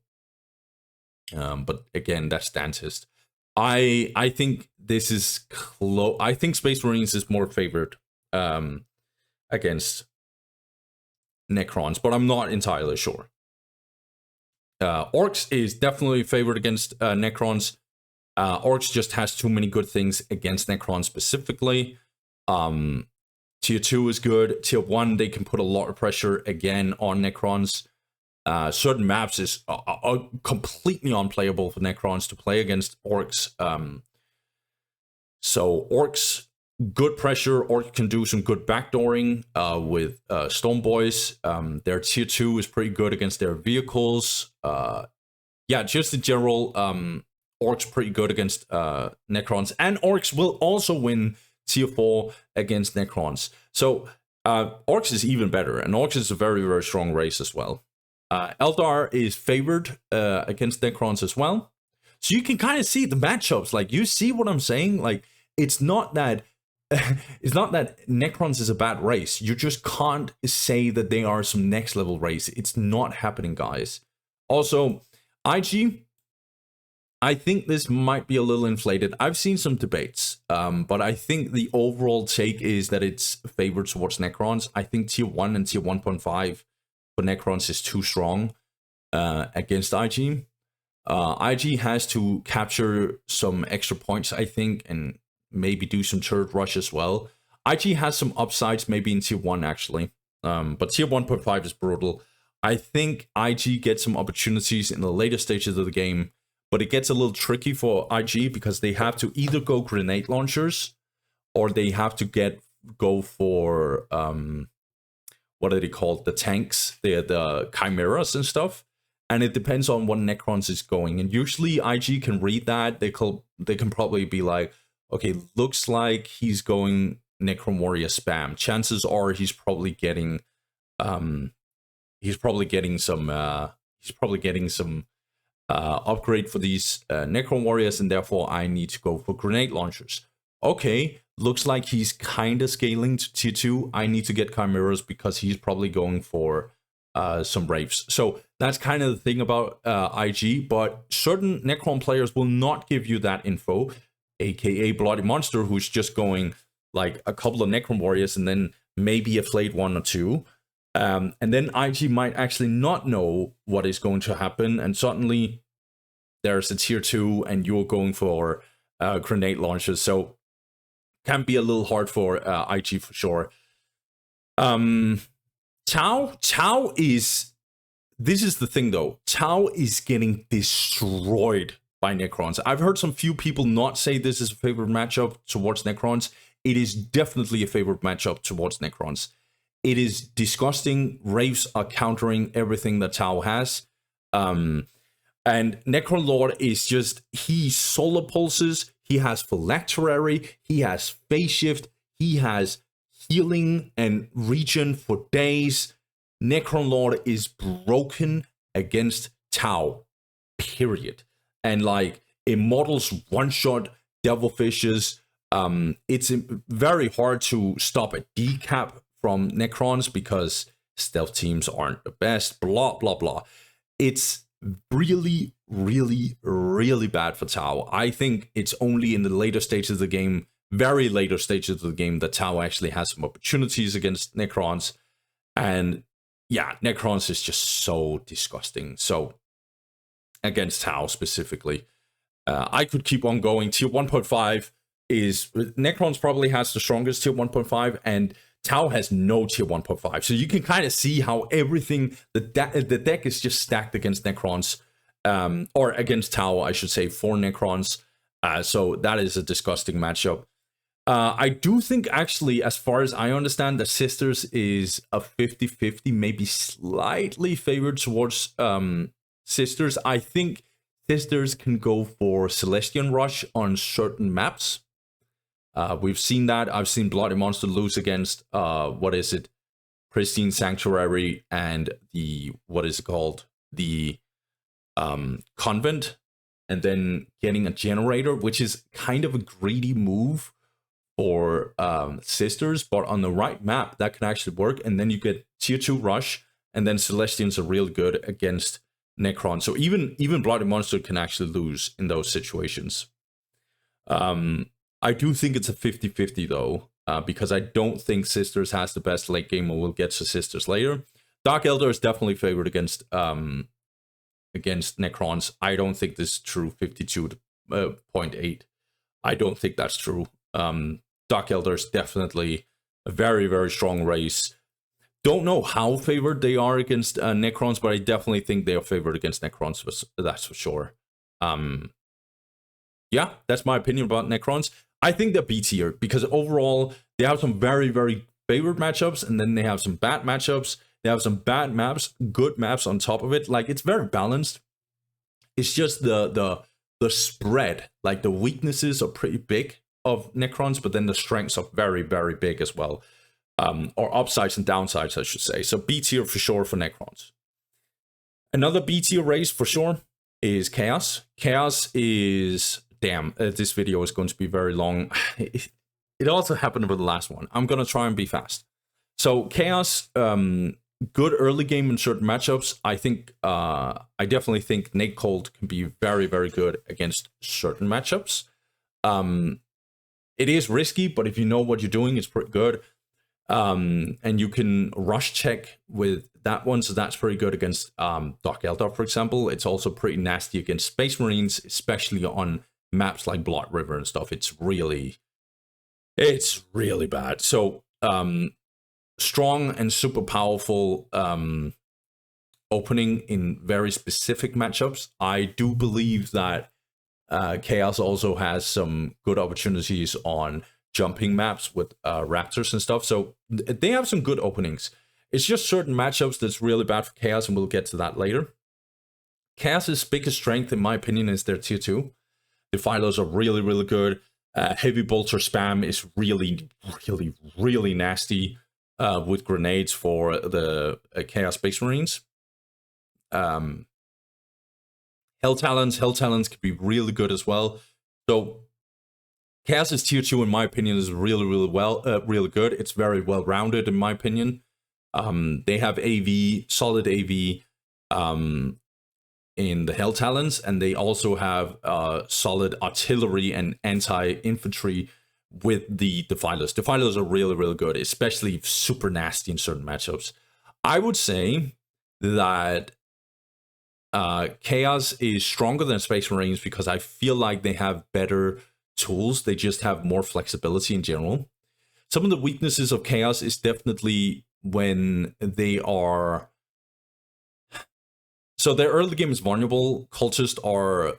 But again, that's Dances. I think this is close. I think Space Marines is more favored against Necrons, but I'm not entirely sure. Orks is definitely favored against Necrons. Orks just has too many good things against Necrons specifically. Tier 2 is good. Tier 1, they can put a lot of pressure again on Necrons. Certain maps are completely unplayable for Necrons to play against Orks. So Orks, good pressure. Orcs can do some good backdooring with Storm Boys. Their tier 2 is pretty good against their vehicles. Just in general, Orcs pretty good against Necrons. And Orcs will also win tier 4 against Necrons. So Orcs is even better. And Orcs is a very, very strong race as well. Eldar is favored against Necrons as well. So you can kind of see the matchups. Like, you see what I'm saying? Like, it's not that Necrons is a bad race. You just can't say that they are some next level race. It's not happening, guys. Also, IG, I think this might be a little inflated. I've seen some debates, but I think the overall take is that it's favored towards Necrons. I think tier 1 and tier 1.5 for Necrons is too strong against IG. IG has to capture some extra points, I think, and maybe do some turret rush as well. IG has some upsides maybe in tier 1 actually, but tier 1.5 is brutal. I think IG gets some opportunities in the later stages of the game, but it gets a little tricky for IG because they have to either go grenade launchers or they have to go for what are they called? The tanks, the chimeras and stuff. And it depends on what Necrons is going. And usually IG can read that. They can probably be like, okay, looks like he's going Necron Warrior spam. Chances are he's probably getting some upgrade for these Necron Warriors, and therefore I need to go for grenade launchers. Okay, looks like he's kind of scaling to tier 2. I need to get chimeras because he's probably going for some Wraiths. So that's kind of the thing about IG, but certain Necron players will not give you that info. AKA Bloody Monster, who's just going like a couple of Necron Warriors and then maybe a Flayed 1 or 2. And then IG might actually not know what is going to happen, and suddenly there's a tier 2 and you're going for grenade launchers. So can be a little hard for IG for sure. Tau is... This is the thing though. Tau is getting destroyed by Necrons. I've heard some few people not say this is a favorite matchup towards Necrons. It is definitely a favorite matchup towards Necrons. It is disgusting. Wraiths are countering everything that Tau has. And Necron Lord is just, he solar pulses, he has phylactery, he has phase shift, he has healing and regen for days. Necron Lord is broken against Tau, period. And like, Immortals one-shot Devilfishes. It's very hard to stop a decap from Necrons because stealth teams aren't the best, blah, blah, blah. It's really, really, really bad for Tau. I think it's only in the later stages of the game, very later stages of the game, that Tau actually has some opportunities against Necrons. And yeah, Necrons is just so disgusting. So, against Tau specifically. I could keep on going. Tier 1.5 is... Necrons probably has the strongest tier 1.5, and Tau has no tier 1.5. So you can kind of see how everything... The deck is just stacked against Necrons. Or against Tau, I should say, for Necrons. So that is a disgusting matchup. I do think, actually, as far as I understand, that Sisters is a 50-50, maybe slightly favored towards Sisters. I think Sisters can go for Celestian Rush on certain maps. We've seen that. I've seen Bloody Monster lose against, what is it? Pristine Sanctuary and the, what is it called? The Convent. And then getting a Generator, which is kind of a greedy move for Sisters, but on the right map that can actually work. And then you get tier 2 Rush, and then Celestians are real good against Necron. So even Bloody Monster can actually lose in those situations. I do think it's a 50-50 though, because I don't think Sisters has the best late game, and we'll get to Sisters later. Dark Eldar is definitely favored against Necrons. I don't think this is true. 52.8. I don't think that's true. Dark Eldar is definitely a very, very strong race. Don't know how favored they are against Necrons, but I definitely think they are favored against Necrons, that's for sure. Yeah, that's my opinion about Necrons. I think they're B tier, because overall, they have some very, very favored matchups, and then they have some bad matchups. They have some bad maps, good maps on top of it. Like, it's very balanced. It's just the spread, like the weaknesses are pretty big of Necrons, but then the strengths are very, very big as well. Or upsides and downsides, I should say. So B tier for sure for Necrons. Another B tier race for sure is Chaos. Chaos is... Damn, this video is going to be very long. It also happened with the last one. I'm going to try and be fast. So Chaos, good early game in certain matchups. I think, I definitely think Nate Cold can be very, very good against certain matchups. It is risky, but if you know what you're doing, it's pretty good. And you can rush check with that one, so that's pretty good against Dark Eldar, for example. It's also pretty nasty against Space Marines, especially on maps like Blood River and stuff. It's really bad. So strong and super powerful opening in very specific matchups. I do believe that Chaos also has some good opportunities on jumping maps with Raptors and stuff. So they have some good openings. It's just certain matchups that's really bad for Chaos, and we'll get to that later. Chaos's biggest strength, in my opinion, is their tier 2. Defilers are really, really good. Heavy bolter spam is really, really, really nasty with grenades for the Chaos Space Marines. Hell Talons can be really good as well. So Chaos's tier 2, in my opinion, is really, really good. It's very well rounded, in my opinion. They have AV, solid AV in the Hell Talons, and they also have solid artillery and anti-infantry with the Defilers. Defilers are really, really good, especially super nasty in certain matchups. I would say that Chaos is stronger than Space Marines because I feel like they have better tools. They just have more flexibility in general. Some of the weaknesses of Chaos is definitely when they are... So their early game is vulnerable. Cultists are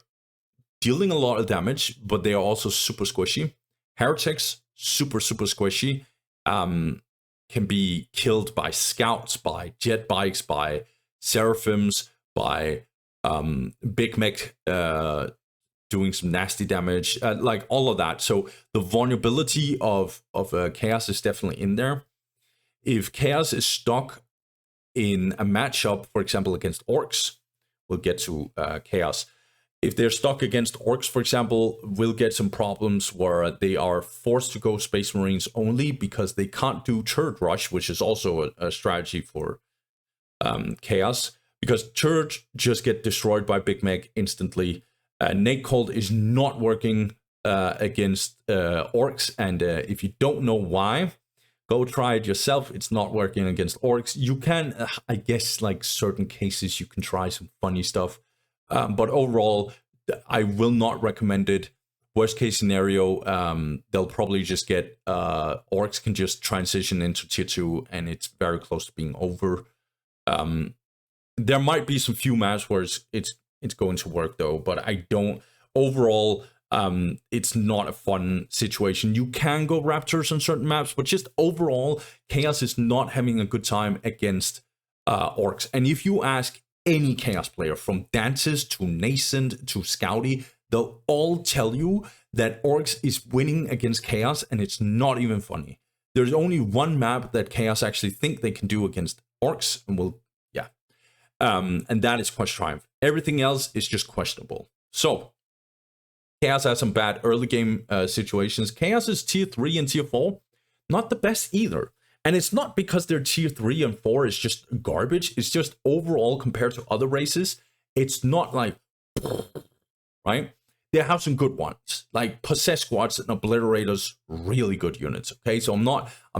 dealing a lot of damage, but they are also super squishy. Heretics, super squishy. Can be killed by scouts, by jet bikes, by seraphims, by big mech doing some nasty damage, like all of that. So the vulnerability of chaos is definitely in there. If chaos is stuck in a matchup, for example, against orcs, we'll get to chaos. If they're stuck against orcs, for example, we'll get some problems where they are forced to go Space Marines only because they can't do turret rush, which is also a strategy for chaos, because turrets just get destroyed by Big Mech instantly. Nate Cold is not working against orcs, and if you don't know why, go try it yourself. It's not working against orcs. You can, I guess, like certain cases, you can try some funny stuff. But overall, I will not recommend it. Worst case scenario, they'll probably just get orcs can just transition into tier 2, and it's very close to being over. There might be some few maps where it's going to work though, but I don't. Overall, it's not a fun situation. You can go Raptors on certain maps, but just overall, Chaos is not having a good time against orcs. And if you ask any Chaos player, from Dances to Nascent to Scouty, they'll all tell you that orcs is winning against Chaos, and it's not even funny. There's only one map that Chaos actually think they can do against orcs, and and that is Quest Triumph. Everything else is just questionable. So Chaos has some bad early game situations. Chaos is tier 3 and tier 4, not the best either. And it's not because their tier 3 and 4 is just garbage. It's just overall, compared to other races, it's not like, right? They have some good ones, like Possess Squads and Obliterators, really good units. Okay, so I'm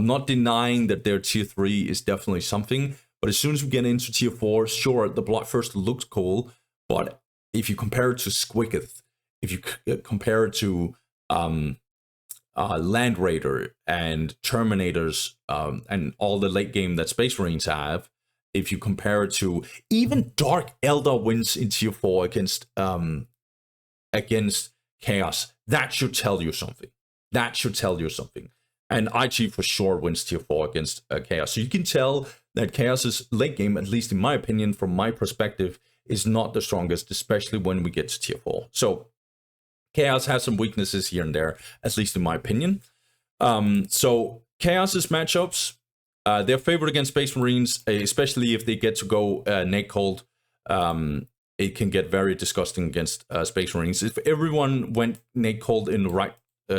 not denying that their tier 3 is definitely something. But as soon as we get into tier 4, sure, the Bloodthirster looks cool. But if you compare it to Squiggeth, if you compare it to Land Raider and Terminators and all the late game that Space Marines have, if you compare it to even Dark Eldar wins in tier 4 against Chaos, that should tell you something. That should tell you something. And IG for sure wins tier 4 against Chaos. So you can tell that Chaos's late game, at least in my opinion, from my perspective, is not the strongest, especially when we get to tier 4. So Chaos has some weaknesses here and there, at least in my opinion. So Chaos's matchups, they're favored against Space Marines, especially if they get to go Nate Cold. It can get very disgusting against Space Marines. If everyone went Nate Cold in the right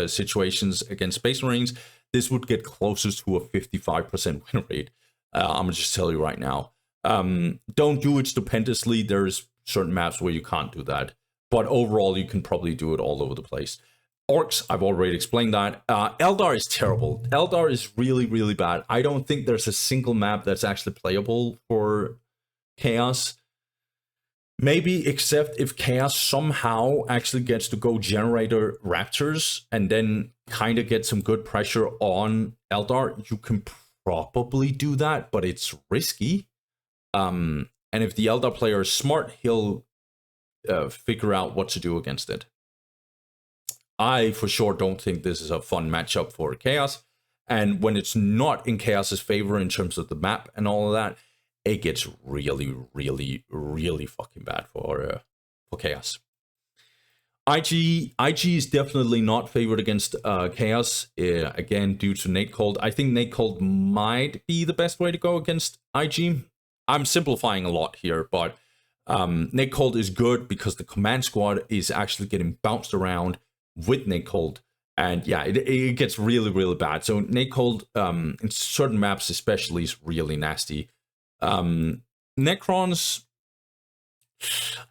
situations against Space Marines, this would get closest to a 55% win rate. I'm gonna just tell you right now. Don't do it stupendously. There's certain maps where you can't do that. But overall, you can probably do it all over the place. Orcs, I've already explained that. Eldar is terrible. Eldar is really, really bad. I don't think there's a single map that's actually playable for Chaos. Maybe except if Chaos somehow actually gets to go Generator Raptors and then kind of get some good pressure on Eldar. You can probably do that, but it's risky. And if the Eldar player is smart, he'll figure out what to do against it. I for sure don't think this is a fun matchup for Chaos. And when it's not in Chaos's favor in terms of the map and all of that, it gets really, really, really fucking bad for Chaos. IG is definitely not favored against Chaos, again, due to Nate Cold. I think Nate Cold might be the best way to go against IG. I'm simplifying a lot here, but Nate Cold is good because the command squad is actually getting bounced around with Nate Cold. And yeah, it gets really, really bad. So Nate Cold, in certain maps especially, is really nasty. Necrons,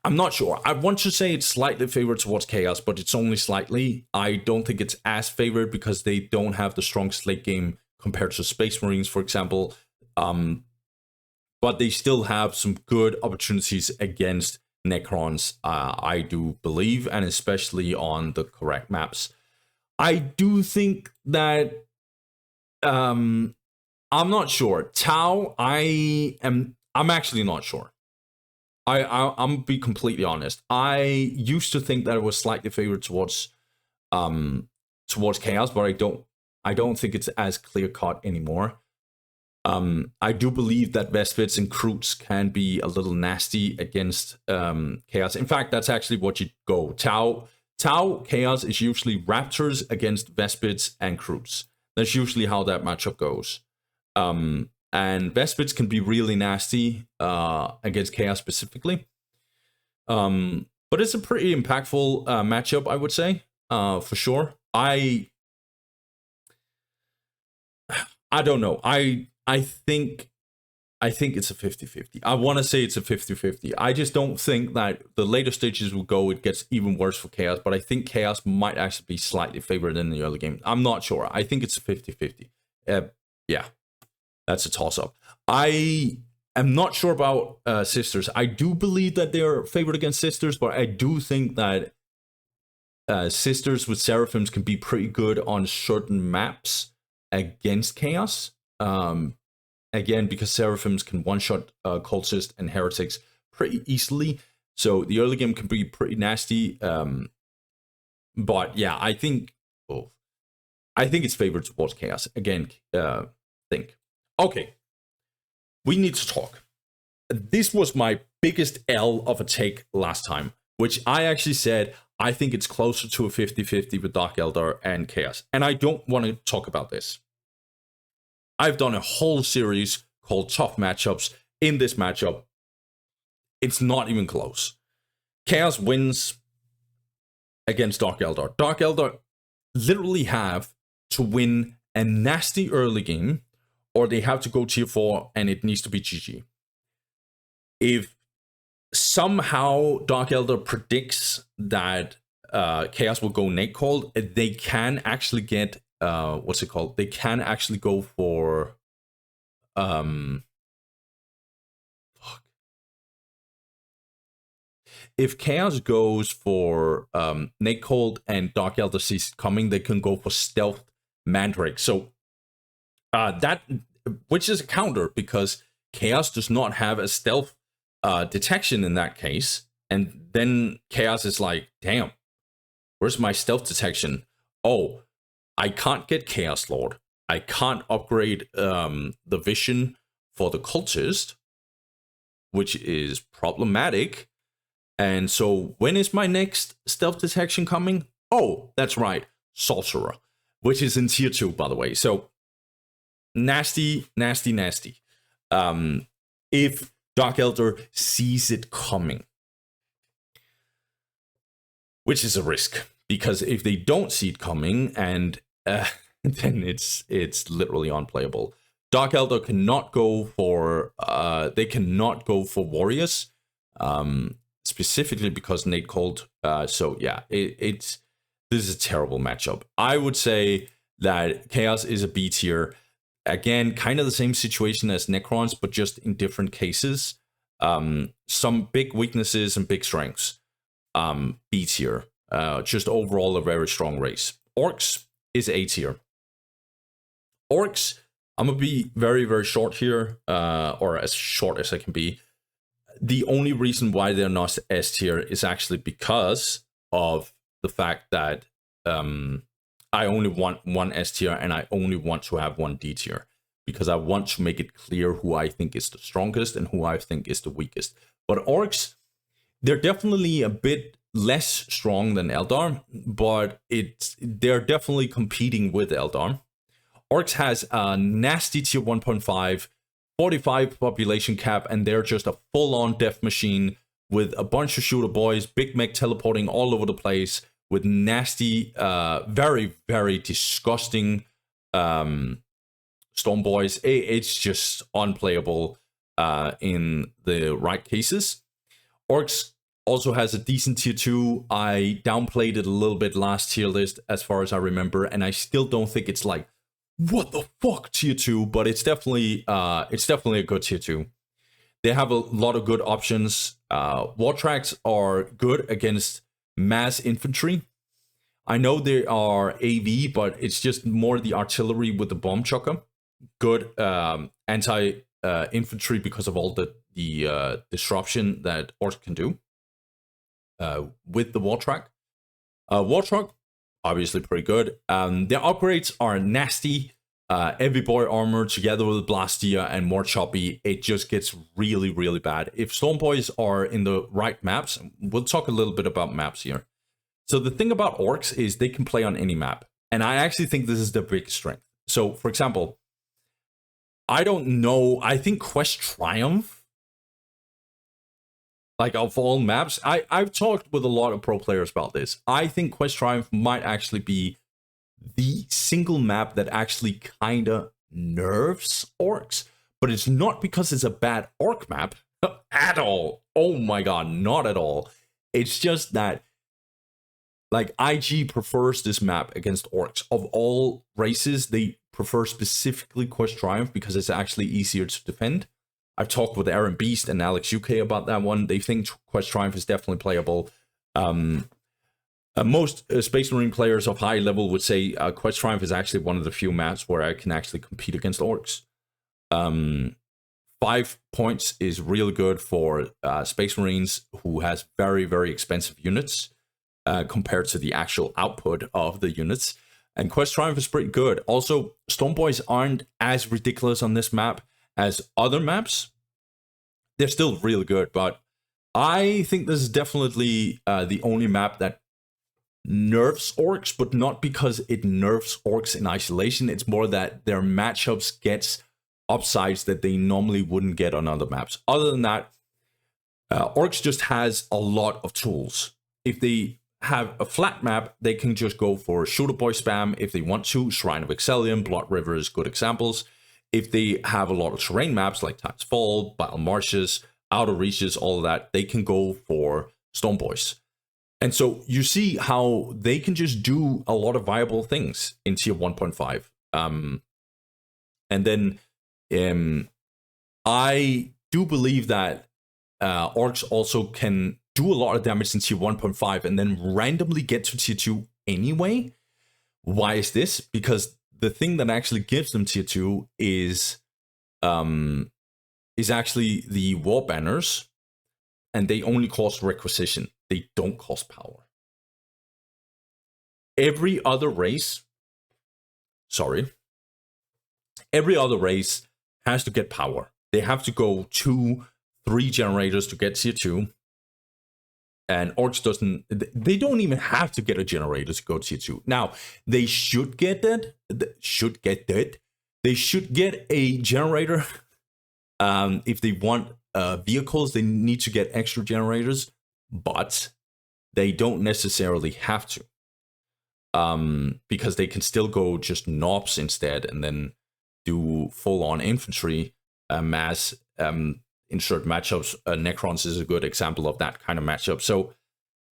I'm not sure. I want to say it's slightly favored towards Chaos, but it's only slightly. I don't think it's as favored because they don't have the strongest late game compared to Space Marines, for example. But they still have some good opportunities against Necrons, I do believe, and especially on the correct maps. I do think that I'm not sure. Tau, I'm actually not sure. I'm gonna be completely honest. I used to think that it was slightly favored towards chaos, but I don't think it's as clear cut anymore. I do believe that Vespits and Kroots can be a little nasty against chaos. In fact, that's actually what you go. Tau chaos is usually Raptors against Vespits and Kroots. That's usually how that matchup goes. And Vespits can be really nasty against chaos specifically. But it's a pretty impactful matchup, I would say, for sure. I don't know. I think it's a 50-50. I want to say it's a 50-50. I just don't think that the later stages will go, it gets even worse for Chaos, but I think Chaos might actually be slightly favored in the early game. I'm not sure. I think it's a 50-50. Yeah, that's a toss-up. I am not sure about Sisters. I do believe that they're favored against Sisters, but I do think that Sisters with Seraphims can be pretty good on certain maps against Chaos. Again, because Seraphims can one-shot Cultist and Heretics pretty easily. So the early game can be pretty nasty. But yeah, I think it's favored towards Chaos. Again, think. Okay. We need to talk. This was my biggest L of a take last time, which I actually said I think it's closer to a 50-50 with Dark Eldar and Chaos. And I don't want to talk about this. I've done a whole series called Tough Matchups. In this matchup, it's not even close. Chaos wins against Dark Eldar. Dark Eldar literally have to win a nasty early game, or they have to go tier 4 and it needs to be GG. If somehow Dark Eldar predicts that Chaos will go Nate Cold, they can actually get what's it called? They can actually go for if Chaos goes for Nate Cold and Dark Eldar sees it coming, they can go for Stealth Mandrake. So that, which is a counter because Chaos does not have a stealth detection in that case, and then Chaos is like, damn, where's my stealth detection? Oh, I can't get Chaos Lord. I can't upgrade the vision for the Cultist, which is problematic. And so when is my next stealth detection coming? Oh, that's right, Sorcerer, which is in tier 2, by the way. So nasty. If Dark Eldar sees it coming, which is a risk, because if they don't see it coming, and then it's literally unplayable. Dark Eldar cannot go for warriors, specifically because Nate Cold. So yeah, this is a terrible matchup. I would say that Chaos is a B tier. Again, kind of the same situation as Necrons, but just in different cases. Some big weaknesses and big strengths. B tier. Just overall a very strong race. Orks is A tier. Orks, I'm gonna be very, very short here, or as short as I can be. The only reason why they're not S tier is actually because of the fact that I only want one S tier and I only want to have one D tier, because I want to make it clear who I think is the strongest and who I think is the weakest. But Orks, they're definitely a bit less strong than Eldar, but they're definitely competing with Eldar. Orks has a nasty tier 1.5, 45 population cap, and they're just a full-on death machine with a bunch of shooter boys, big mech teleporting all over the place, with nasty, very, very disgusting Storm Boys. It's just unplayable in the right cases. Orks also has a decent tier 2. I downplayed it a little bit last tier list as far as I remember, and I still don't think it's like, what the fuck tier 2, but it's definitely a good tier 2. They have a lot of good options. War tracks are good against mass infantry. I know they are AV, but it's just more the artillery with the bomb chucker. Good anti infantry because of all the disruption that Orcs can do with the War Truck. War Truck, obviously pretty good. Their upgrades are nasty. Heavy boy armor together with Blastia and more choppy, it just gets really, really bad. If Storm Boys are in the right maps, we'll talk a little bit about maps here. So the thing about Orcs is they can play on any map. And I actually think this is their biggest strength. So, for example, I don't know, I think Quest Triumph, like of all maps, I've talked with a lot of pro players about this. I think Quest Triumph might actually be the single map that actually kind of nerfs Orcs. But it's not because it's a bad Orc map at all. Oh my god, not at all. It's just that, like, IG prefers this map against Orcs. Of all races, they prefer specifically Quest Triumph because it's actually easier to defend. I've talked with Aaron Beast and Alex UK about that one. They think Quest Triumph is definitely playable. Most Space Marine players of high level would say Quest Triumph is actually one of the few maps where I can actually compete against Orcs. 5 points is really good for Space Marines who has very, very expensive units compared to the actual output of the units. And Quest Triumph is pretty good. Also, Storm Boys aren't as ridiculous on this map as other maps. They're still really good, but I think this is definitely the only map that nerfs Orcs, but not because it nerfs Orcs in isolation. It's more that their matchups gets upsides that they normally wouldn't get on other maps. Other than that, Orcs just has a lot of tools. If they have a flat map, they can just go for Shooter Boy spam if they want to. Shrine of Excellium, Blood River is good examples. If they have a lot of terrain maps like Tides Fall, Battle Marshes, Outer Reaches, all of that, they can go for Storm Boys. And so you see how they can just do a lot of viable things in tier 1.5. And then I do believe that Orcs also can do a lot of damage in tier 1.5 and then randomly get to tier 2 anyway. Why is this? Because the thing that actually gives them tier 2 is actually the war banners, and they only cost requisition. They don't cost power. Every other race has to get power. They have to go 2-3 generators to get tier 2. And Orcs they don't even have to get a generator to go tier 2. Now, they should get that. They should get a generator. If they want vehicles, they need to get extra generators, but they don't necessarily have to. Because they can still go just knobs instead and then do full-on infantry mass insert matchups. Necrons is a good example of that kind of matchup. So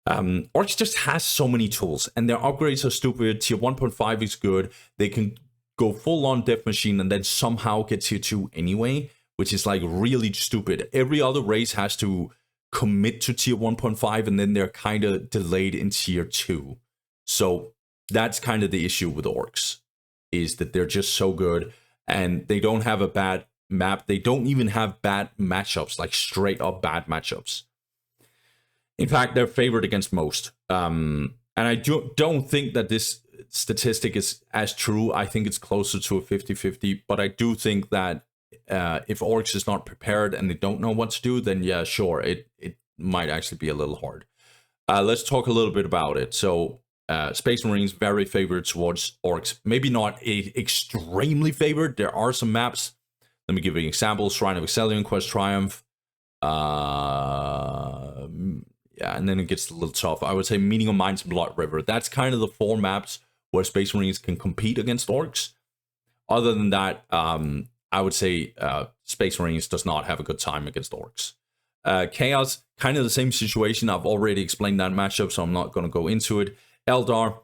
Orcs just has so many tools, and their upgrades are stupid. Tier 1.5 is good. They can go full-on Death Machine and then somehow get tier 2 anyway, which is like really stupid. Every other race has to commit to tier 1.5 and then they're kind of delayed in tier 2. So that's kind of the issue with Orcs, is that they're just so good and they don't have a bad map. They don't even have bad matchups, like straight up bad matchups. In fact, they're favored against most. And I don't think that this statistic is as true. I think it's closer to a 50-50, but I do think that if Orcs is not prepared and they don't know what to do, then yeah, sure, it might actually be a little hard. Let's talk a little bit about it. So Space Marines very favored towards Orcs. Maybe not extremely favored. There are some maps. Let me give you an example. Shrine of Excellium, Quest Triumph. Yeah, and then it gets a little tough. I would say Meaning of Minds and Blood River. That's kind of the 4 maps where Space Marines can compete against Orcs. Other than that, I would say Space Marines does not have a good time against Orcs. Chaos, kind of the same situation. I've already explained that matchup, so I'm not going to go into it. Eldar,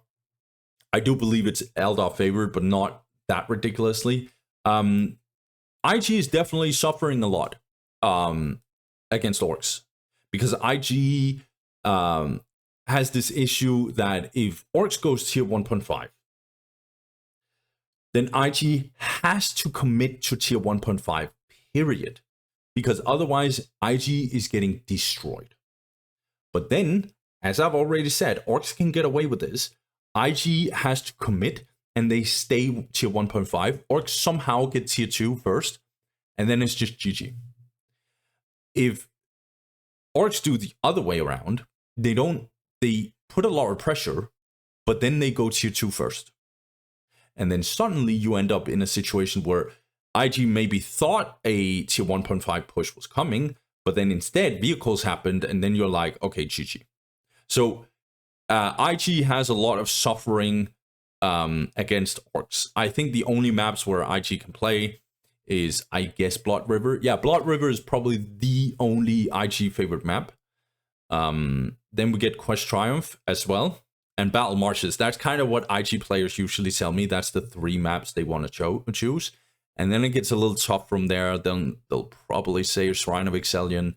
I do believe it's Eldar favored, but not that ridiculously. IG is definitely suffering a lot against Orcs, because IG has this issue that if Orcs goes tier 1.5, then IG has to commit to tier 1.5, period. Because otherwise, IG is getting destroyed. But then, as I've already said, Orks can get away with this. IG has to commit, and they stay tier 1.5. Orks somehow get tier 2 first, and then it's just GG. If Orks do the other way around, they put a lot of pressure, but then they go tier 2 first. And then suddenly you end up in a situation where IG maybe thought a tier 1.5 push was coming, but then instead vehicles happened, and then you're like, okay, GG. So IG has a lot of suffering against Orks. I think the only maps where IG can play is, I guess, Blood River. Yeah, Blood River is probably the only IG favorite map. Then we get Quest Triumph as well. And Battle Marshes. That's kind of what IG players usually tell me. That's the 3 maps they want to choose. And then it gets a little tough from there. Then they'll probably say Shrine of Ixalion.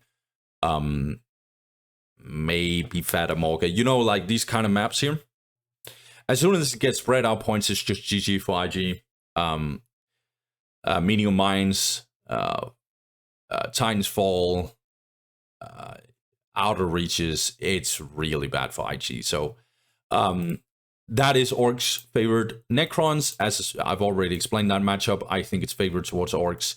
Maybe Fata Morga. You know, like these kind of maps here. As soon as it gets spread out points, it's just GG for IG. Menial Mines, Titans Fall, Outer Reaches. It's really bad for IG. So that is Orks favored. Necrons, as I've already explained that matchup, I think it's favored towards Orks.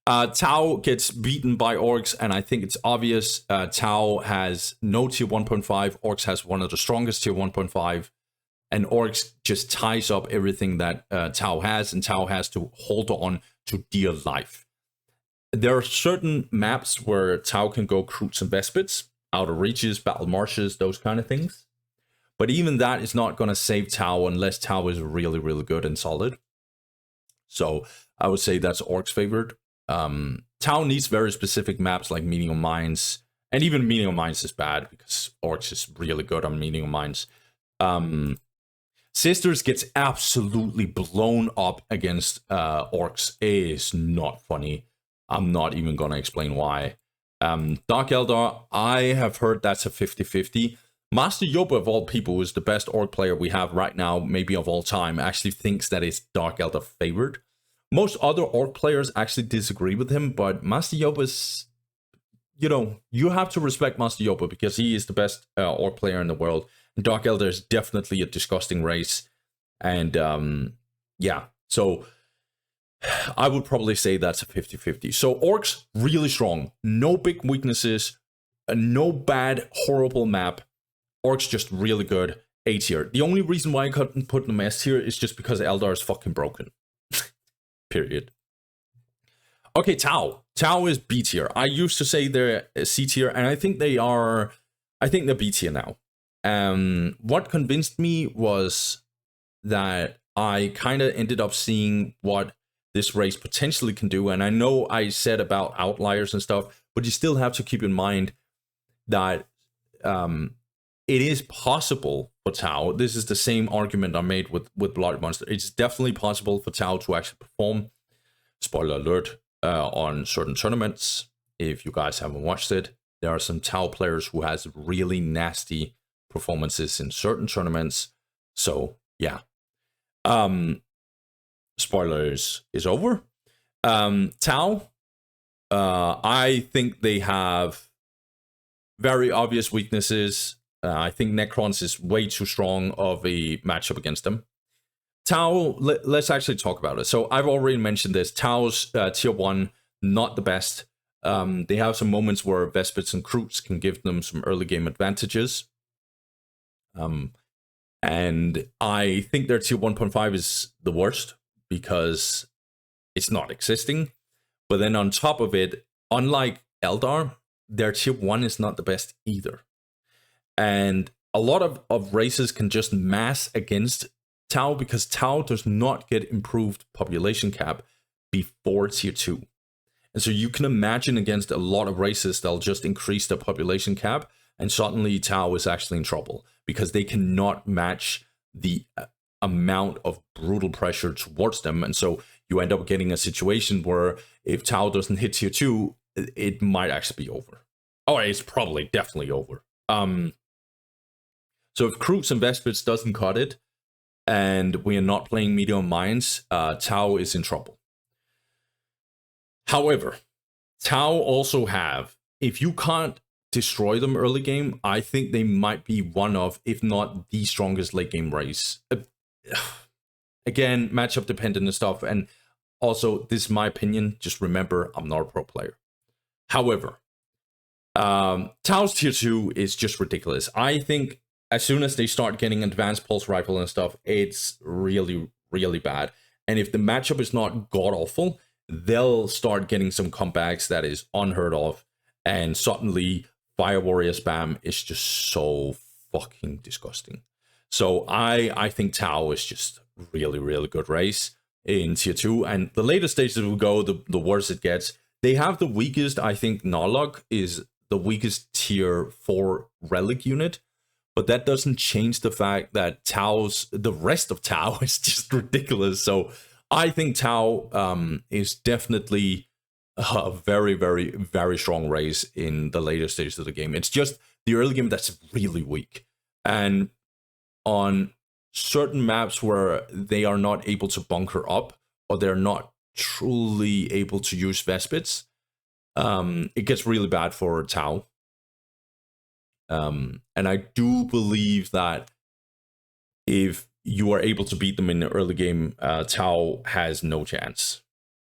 Tau gets beaten by Orks, and I think it's obvious. Tau has no tier 1.5. Orks has one of the strongest tier 1.5. And Orks just ties up everything that Tau has, and Tau has to hold on to dear life. There are certain maps where Tau can go Croots and Vespids, Outer Reaches, Battle Marshes, those kind of things. But even that is not going to save Tau unless Tau is really, really good and solid. So I would say that's Orks favored. Tau needs very specific maps like Menial Mines. And even Menial Mines is bad because Orks is really good on Menial Mines. Sisters gets absolutely blown up against Orks. It is not funny. I'm not even going to explain why. Dark Eldar, I have heard that's a 50-50. Master Yoba, of all people, who is the best Orc player we have right now, maybe of all time, actually thinks that it's Dark Eldar favored. Most other Orc players actually disagree with him, but Master Yoba's, you know, you have to respect Master Yoba because he is the best Orc player in the world. And Dark Eldar is definitely a disgusting race. And yeah, so I would probably say that's a 50-50. So Orcs, really strong. No big weaknesses. No bad, horrible map. Orcs just really good. A tier. The only reason why I couldn't put them S tier is just because Eldar is fucking broken. Period. Okay, Tau. Tau is B tier. I used to say they're C tier, and I think they are. I think they're B tier now. What convinced me was that I kind of ended up seeing what this race potentially can do. And I know I said about outliers and stuff, but you still have to keep in mind that it is possible for Tau. This is the same argument I made with Blood Monster. It's definitely possible for Tau to actually perform, spoiler alert, on certain tournaments. If you guys haven't watched it, there are some Tau players who has really nasty performances in certain tournaments. So yeah. Spoilers is over. Tau, I think they have very obvious weaknesses. I think Necrons is way too strong of a matchup against them. Tau, let's actually talk about it. So I've already mentioned this. Tau's tier 1, not the best. They have some moments where Vespids and Croots can give them some early game advantages. And I think their tier 1.5 is the worst because it's not existing. But then on top of it, unlike Eldar, their tier 1 is not the best either. And a lot of races can just mass against Tau because Tau does not get improved population cap before tier 2. And so you can imagine against a lot of races, they'll just increase the population cap and suddenly Tau is actually in trouble because they cannot match the amount of brutal pressure towards them. And so you end up getting a situation where if Tau doesn't hit tier 2, it might actually be over. Oh, it's probably definitely over. So if Croots and Vespids doesn't cut it, and we are not playing Medium Mines, Tau is in trouble. However, Tau also have, if you can't destroy them early game, I think they might be one of, if not the strongest late game race. Again, matchup dependent and stuff. And also, this is my opinion. Just remember, I'm not a pro player. However, Tau's tier 2 is just ridiculous. I think as soon as they start getting advanced pulse rifle and stuff, it's really, really bad. And if the matchup is not god-awful, they'll start getting some comebacks that is unheard of. And suddenly, Fire Warrior spam is just so fucking disgusting. So I think Tau is just really, really good race in tier 2. And the later stages will go, the worse it gets. They have the weakest, I think, Narlock is the weakest tier 4 relic unit. But that doesn't change the fact that the rest of Tau is just ridiculous. So I think Tau is definitely a very, very, very strong race in the later stages of the game. It's just the early game that's really weak. And on certain maps where they are not able to bunker up, or they're not truly able to use Vespids, it gets really bad for Tau. And I do believe that if you are able to beat them in the early game, Tau has no chance.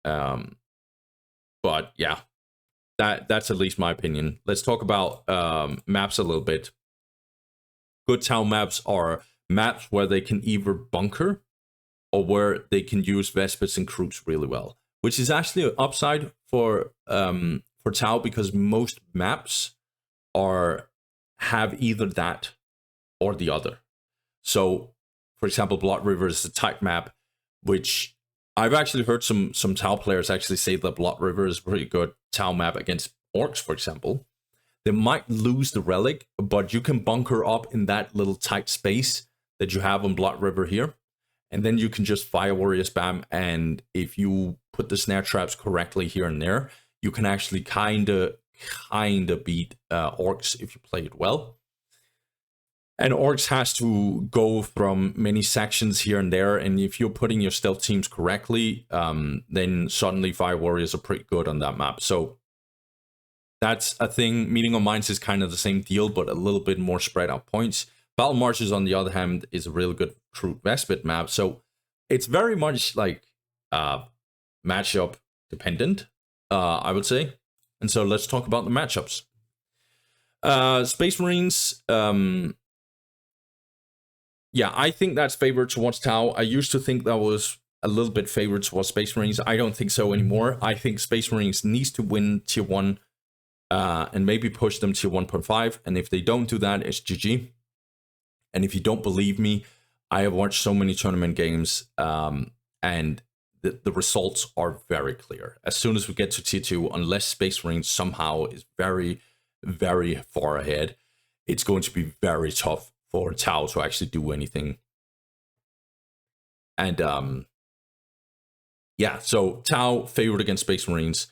But yeah, that's at least my opinion. Let's talk about maps a little bit. Good Tau maps are maps where they can either bunker or where they can use Vespids and Crews really well, which is actually an upside for Tau, because most maps have either that or the other. So, for example, Blood River is a tight map, which I've actually heard some Tau players actually say that Blood River is a pretty good Tau map against Orks, for example. They might lose the relic, but you can bunker up in that little tight space that you have on Blood River here. And then you can just Fire Warrior spam, and if you put the snare traps correctly here and there, you can actually kind of beat Orks if you play it well. And Orks has to go from many sections here and there, and if you're putting your stealth teams correctly, then suddenly Fire Warriors are pretty good on that map. So that's a thing. Meeting on Mines is kind of the same deal, but a little bit more spread out points. Battle Marshes, on the other hand, is a really good true Vespid map. So it's very much like matchup dependent, I would say. And so let's talk about the matchups. Space Marines, yeah, I think that's favored towards Tau. I used to think that was a little bit favored towards Space Marines. I don't think so anymore. I think Space Marines needs to win tier 1 and maybe push them tier 1.5. And if they don't do that, it's GG. And if you don't believe me, I have watched so many tournament games, and the results are very clear. As soon as we get to tier 2, unless Space Marines somehow is very, very far ahead, it's going to be very tough for Tau to actually do anything. And yeah, so Tau favored against Space Marines.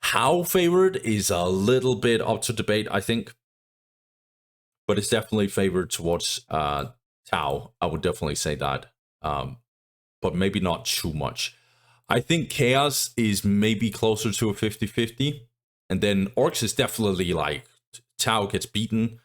How favored is a little bit up to debate, I think. But it's definitely favored towards Tau. I would definitely say that. But maybe not too much. I think Chaos is maybe closer to a 50-50. And then Orks is definitely like, Tau gets beaten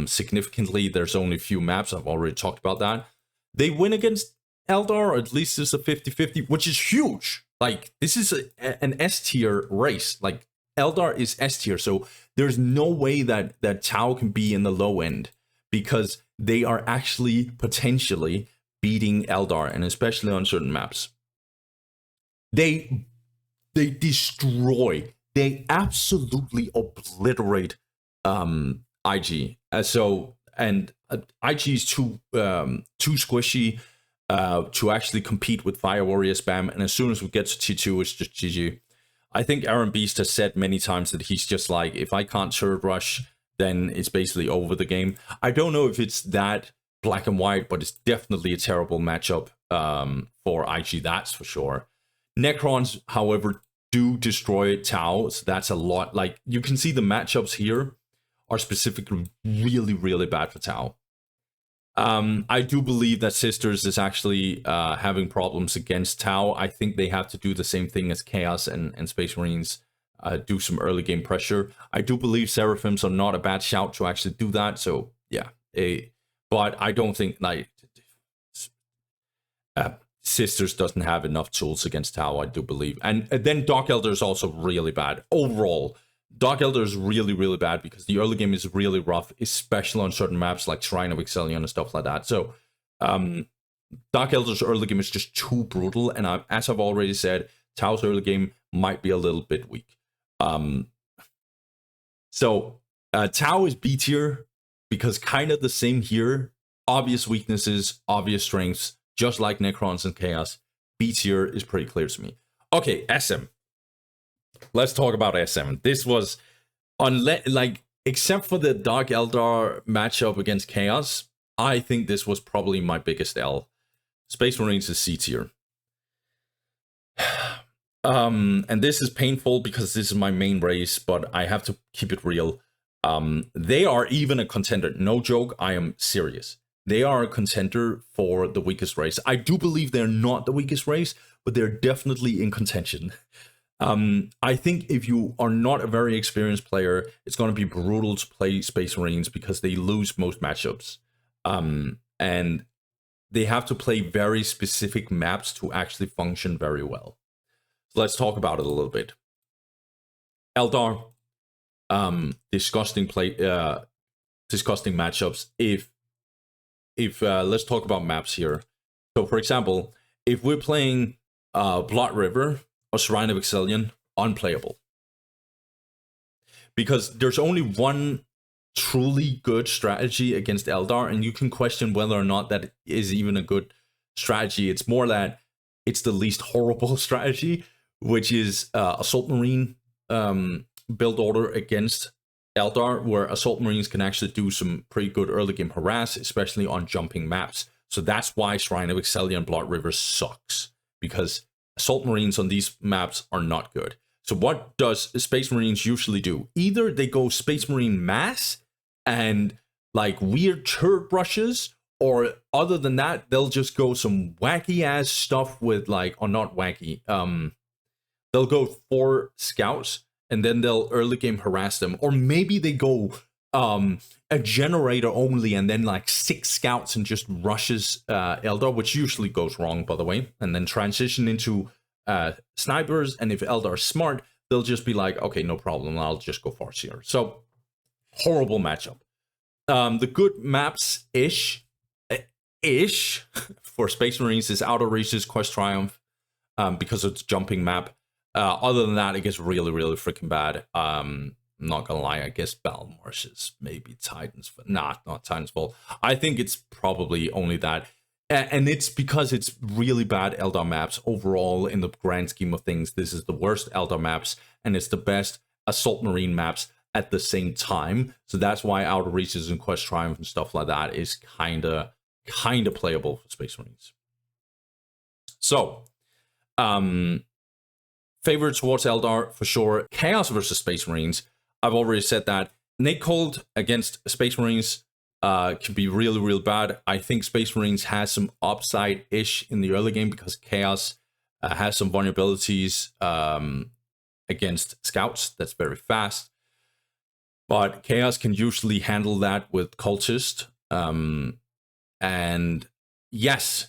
significantly. There's only a few maps. I've already talked about that. They win against Eldar, or at least it's a 50-50, which is huge. Like, this is an S-tier race. Like, Eldar is S-tier, so there's no way that Tau can be in the low end, because they are actually potentially beating Eldar, and especially on certain maps. They destroy, they absolutely obliterate IG. And IG is too squishy to actually compete with Fire Warrior spam, and as soon as we get to T2, it's just GG. I think Aaron Beast has said many times that he's just like, if I can't turret rush, then it's basically over the game. I don't know if it's that black and white, but it's definitely a terrible matchup for IG, that's for sure. Necrons, however, do destroy Tau, so that's a lot. Like, you can see the matchups here are specifically really, really bad for Tau. I do believe that Sisters is actually having problems against Tau. I think they have to do the same thing as Chaos and Space Marines do some early game pressure. I do believe Seraphims are not a bad shout to actually do that. So yeah, but I don't think like Sisters doesn't have enough tools against Tau, I do believe. And then Dark Elder is also really bad. Overall, Dark Elder is really, really bad because the early game is really rough, especially on certain maps like Shrine of Excellion and stuff like that. So Dark Elder's early game is just too brutal. And as I've already said, Tau's early game might be a little bit weak. So Tau is B tier because kind of the same here. Obvious weaknesses, obvious strengths. Just like Necrons and Chaos, B tier is pretty clear to me. Okay, SM. Let's talk about SM. This was, except for the Dark Eldar matchup against Chaos, I think this was probably my biggest L. Space Marines is C tier. And this is painful because this is my main race, but I have to keep it real. They are even a contender. No joke, I am serious. They are a contender for the weakest race. I do believe they're not the weakest race, but they're definitely in contention. I think if you are not a very experienced player, it's going to be brutal to play Space Marines because they lose most matchups. And they have to play very specific maps to actually function very well. So let's talk about it a little bit. Eldar, disgusting matchups. If let's talk about maps here. So for example, if we're playing Blood River or Shrine of Excellion, unplayable. Because there's only one truly good strategy against Eldar, and you can question whether or not that is even a good strategy. It's more that it's the least horrible strategy, which is Assault Marine build order against Eldar, where Assault Marines can actually do some pretty good early game harass, especially on jumping maps. So that's why Shrine of Excellion and Blood River sucks, because Assault Marines on these maps are not good. So what does Space Marines usually do? Either they go Space Marine mass and like weird turret brushes, or other than that, they'll just go some wacky ass stuff with like, or not wacky, they'll go 4 scouts and then they'll early game harass them. Or maybe they go a generator only and then like 6 scouts and just rushes Eldar, which usually goes wrong, by the way, and then transition into snipers. And if Eldar is smart, they'll just be like, okay, no problem, I'll just go Farseer. So horrible matchup. The good maps ish for Space Marines is Outer Reaches, Quest Triumph, because it's jumping map. Other than that, it gets really, really freaking bad. I'm not gonna lie, I guess Balmarsh is maybe Titan's fault. Not Titan's fault. I think it's probably only that. And it's because it's really bad Eldar maps overall in the grand scheme of things. This is the worst Eldar maps, and it's the best Assault Marine maps at the same time. So that's why Outer Reaches and Quest Triumph and stuff like that is kind of playable for Space Marines. So, favorite towards Eldar for sure. Chaos versus Space Marines. I've already said that. Nate Cold against Space Marines can be really, really bad. I think Space Marines has some upside-ish in the early game because Chaos has some vulnerabilities against Scouts. That's very fast. But Chaos can usually handle that with Cultist. And yes,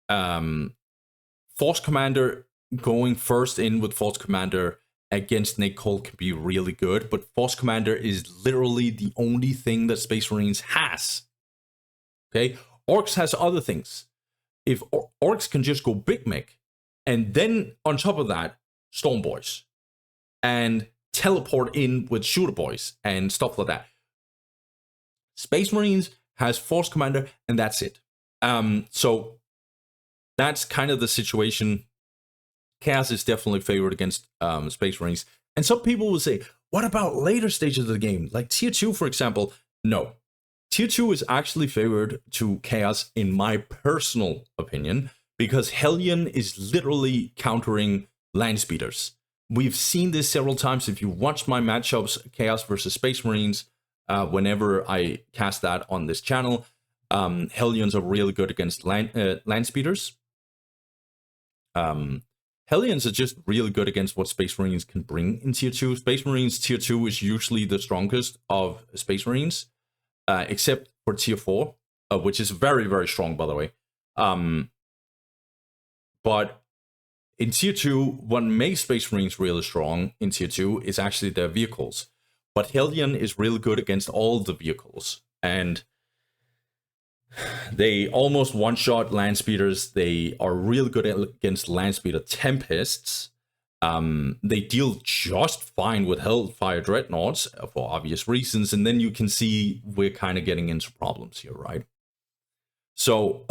Force Commander going first in with Force Commander against Nate Cole can be really good, but Force Commander is literally the only thing that Space Marines has. Okay, Orks has other things. If Orks can just go Big Mech, and then on top of that, Storm Boys, and teleport in with Shooter Boys and stuff like that. Space Marines has Force Commander, and that's it. So that's kind of the situation. Chaos is definitely favored against Space Marines. And some people will say, what about later stages of the game? Like Tier 2, for example. No. Tier 2 is actually favored to Chaos, in my personal opinion, because Hellion is literally countering land speeders. We've seen this several times. If you watch my matchups, Chaos versus Space Marines, whenever I cast that on this channel, Hellions are really good against land speeders. Hellions are just really good against what Space Marines can bring in tier 2. Space Marines tier 2 is usually the strongest of Space Marines, except for tier 4, which is very, very strong, by the way. But in tier 2, what makes Space Marines really strong in tier 2 is actually their vehicles. But Hellion is really good against all the vehicles. And they almost one-shot land speeders. They are really good against land speeder tempests. They deal just fine with Hellfire Dreadnoughts for obvious reasons. And then you can see we're kind of getting into problems here, right? So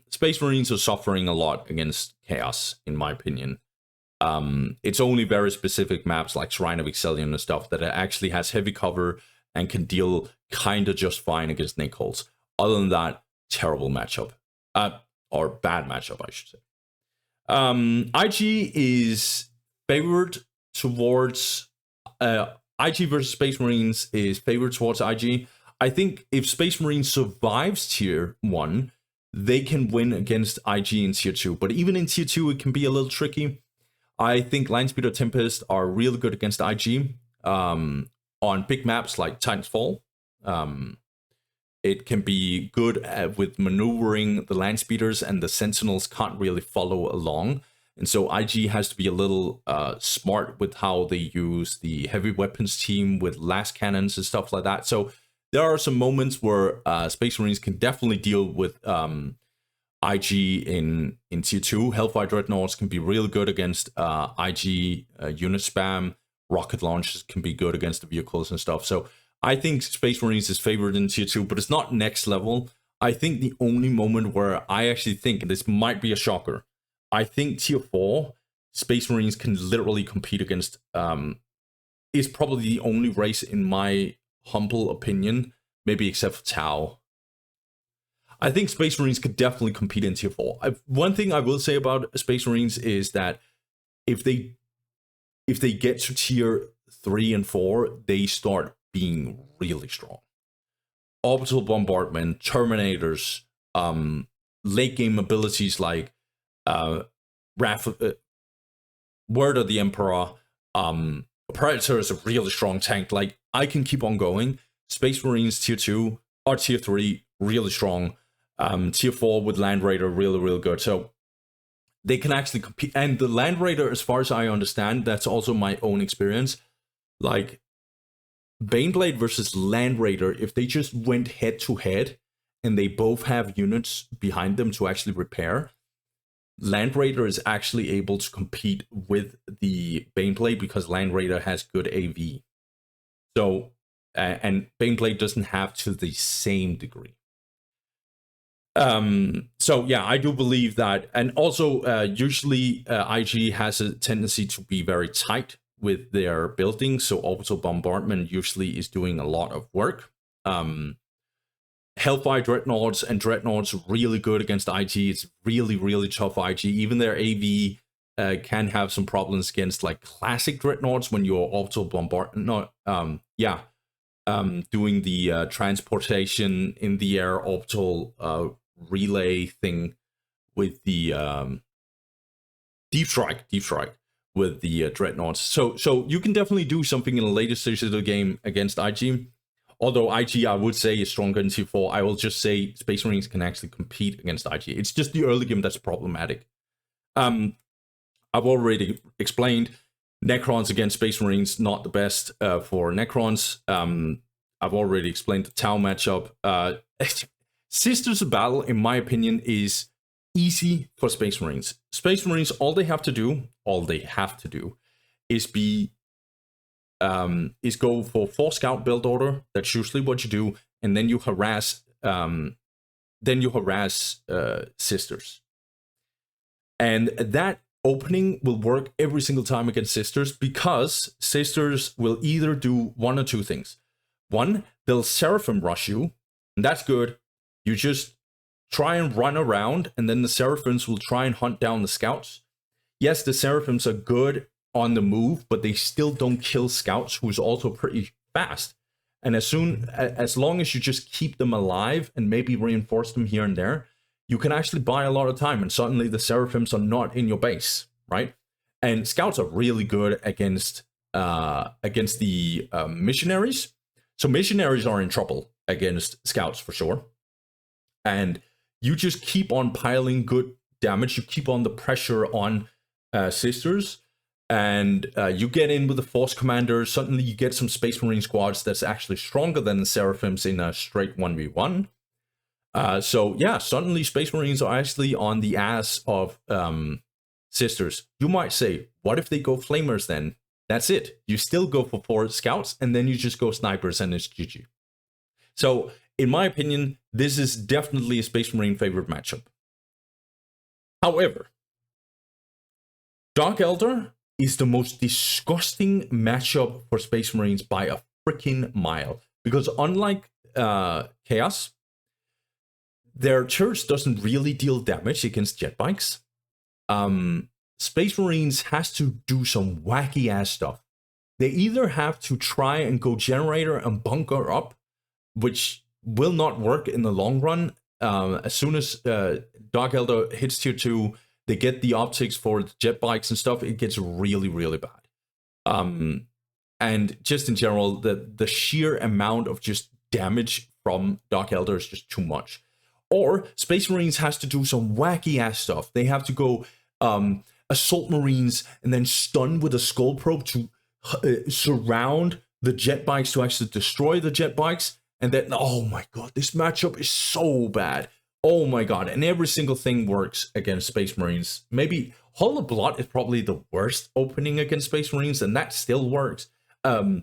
Space Marines are suffering a lot against Chaos, in my opinion. It's only very specific maps like Shrine of Excellion and stuff that actually has heavy cover and can deal kind of just fine against Necrons. Other than that, terrible matchup. Or bad matchup, I should say. IG is favored towards... IG versus Space Marines is favored towards IG. I think if Space Marines survives tier 1, they can win against IG in tier 2. But even in tier 2, it can be a little tricky. I think Landspeeder Tempest are really good against IG on big maps like Titan's Fall. It can be good with maneuvering the Landspeeders, and the Sentinels can't really follow along. And so IG has to be a little smart with how they use the heavy weapons team with last cannons and stuff like that. So there are some moments where Space Marines can definitely deal with IG in tier 2. Hellfire Dreadnoughts can be really good against IG unit spam. Rocket launches can be good against the vehicles and stuff. So I think Space Marines is favored in tier 2, but it's not next level. I think the only moment where I actually think, and this might be a shocker, I think tier 4, Space Marines can literally compete against, is probably the only race in my humble opinion, maybe except for Tau. I think Space Marines could definitely compete in tier 4. One thing I will say about Space Marines is that if they get to tier 3 and 4, they start being really strong. Orbital Bombardment, Terminators, late game abilities like Word of the Emperor, Predator is a really strong tank. Like, I can keep on going. Space Marines tier 2 or tier 3, really strong. Tier 4 with Land Raider, really, really good. So they can actually compete. And the Land Raider, as far as I understand, that's also my own experience. Like, Baneblade versus Land Raider, if they just went head to head and they both have units behind them to actually repair, Land Raider is actually able to compete with the Baneblade because Land Raider has good AV. So, and Baneblade doesn't have to the same degree. So yeah, I do believe that. And also, usually IG has a tendency to be very tight with their buildings. So Orbital Bombardment usually is doing a lot of work. Hellfire Dreadnoughts and Dreadnoughts really good against IG. It's really, really tough IG. Even their AV can have some problems against like classic Dreadnoughts when you're Orbital Bombardment. Doing the transportation in the air orbital relay thing with the deep strike with the Dreadnoughts. So you can definitely do something in the later stages of the game against IG. Although IG, I would say, is stronger in tier 4, I will just say Space Marines can actually compete against IG. It's just the early game that's problematic. I've already explained Necrons against Space Marines, not the best for Necrons. I've already explained the Tau matchup. Sisters of Battle, in my opinion, is easy for Space Marines. Space Marines, all they have to do is go for 4 scout build order. That's usually what you do, and then you harass sisters. And that opening will work every single time against sisters, because sisters will either do one or two things. One, they'll Seraphim rush you, and that's good. You just try and run around, and then the Seraphims will try and hunt down the scouts. Yes, the Seraphims are good on the move, but they still don't kill scouts, who's also pretty fast. And as long as you just keep them alive and maybe reinforce them here and there, you can actually buy a lot of time, and suddenly the Seraphims are not in your base. right? And scouts are really good against the missionaries. So missionaries are in trouble against scouts for sure. And you just keep on piling good damage. You keep on the pressure on sisters, and you get in with the force commander. Suddenly you get some Space Marine squads that's actually stronger than the Seraphims in a straight 1v1. So yeah, suddenly Space Marines are actually on the ass of sisters. You might say, what if they go flamers then? That's it. You still go for 4 scouts, and then you just go snipers, and it's GG. So, in my opinion, this is definitely a Space Marine favorite matchup. However, Dark Eldar is the most disgusting matchup for Space Marines by a freaking mile. Because unlike Chaos, their turrets doesn't really deal damage against jet bikes. Space Marines has to do some wacky ass stuff. They either have to try and go generator and bunker up, which will not work in the long run. As soon as Dark Eldar hits tier 2, they get the optics for the jet bikes and stuff. It gets really, really bad. And just in general, the sheer amount of just damage from Dark Eldar is just too much. Or Space Marines has to do some wacky ass stuff. They have to go Assault Marines and then stun with a Skull Probe to surround the jet bikes to actually destroy the jet bikes. And then, oh my god, this matchup is so bad. Oh my god, and every single thing works against Space Marines. Maybe Hall of Blood is probably the worst opening against Space Marines, and that still works. Infiltrated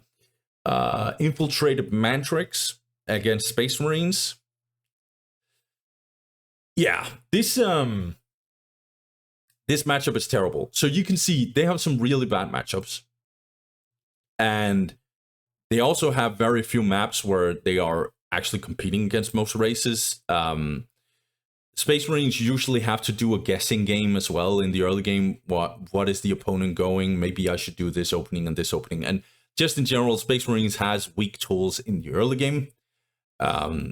Mantrix against Space Marines. Yeah, this matchup is terrible. So you can see they have some really bad matchups. And they also have very few maps where they are actually competing against most races. Space Marines usually have to do a guessing game as well in the early game. What is the opponent going? Maybe I should do this opening and this opening. And just in general, Space Marines has weak tools in the early game.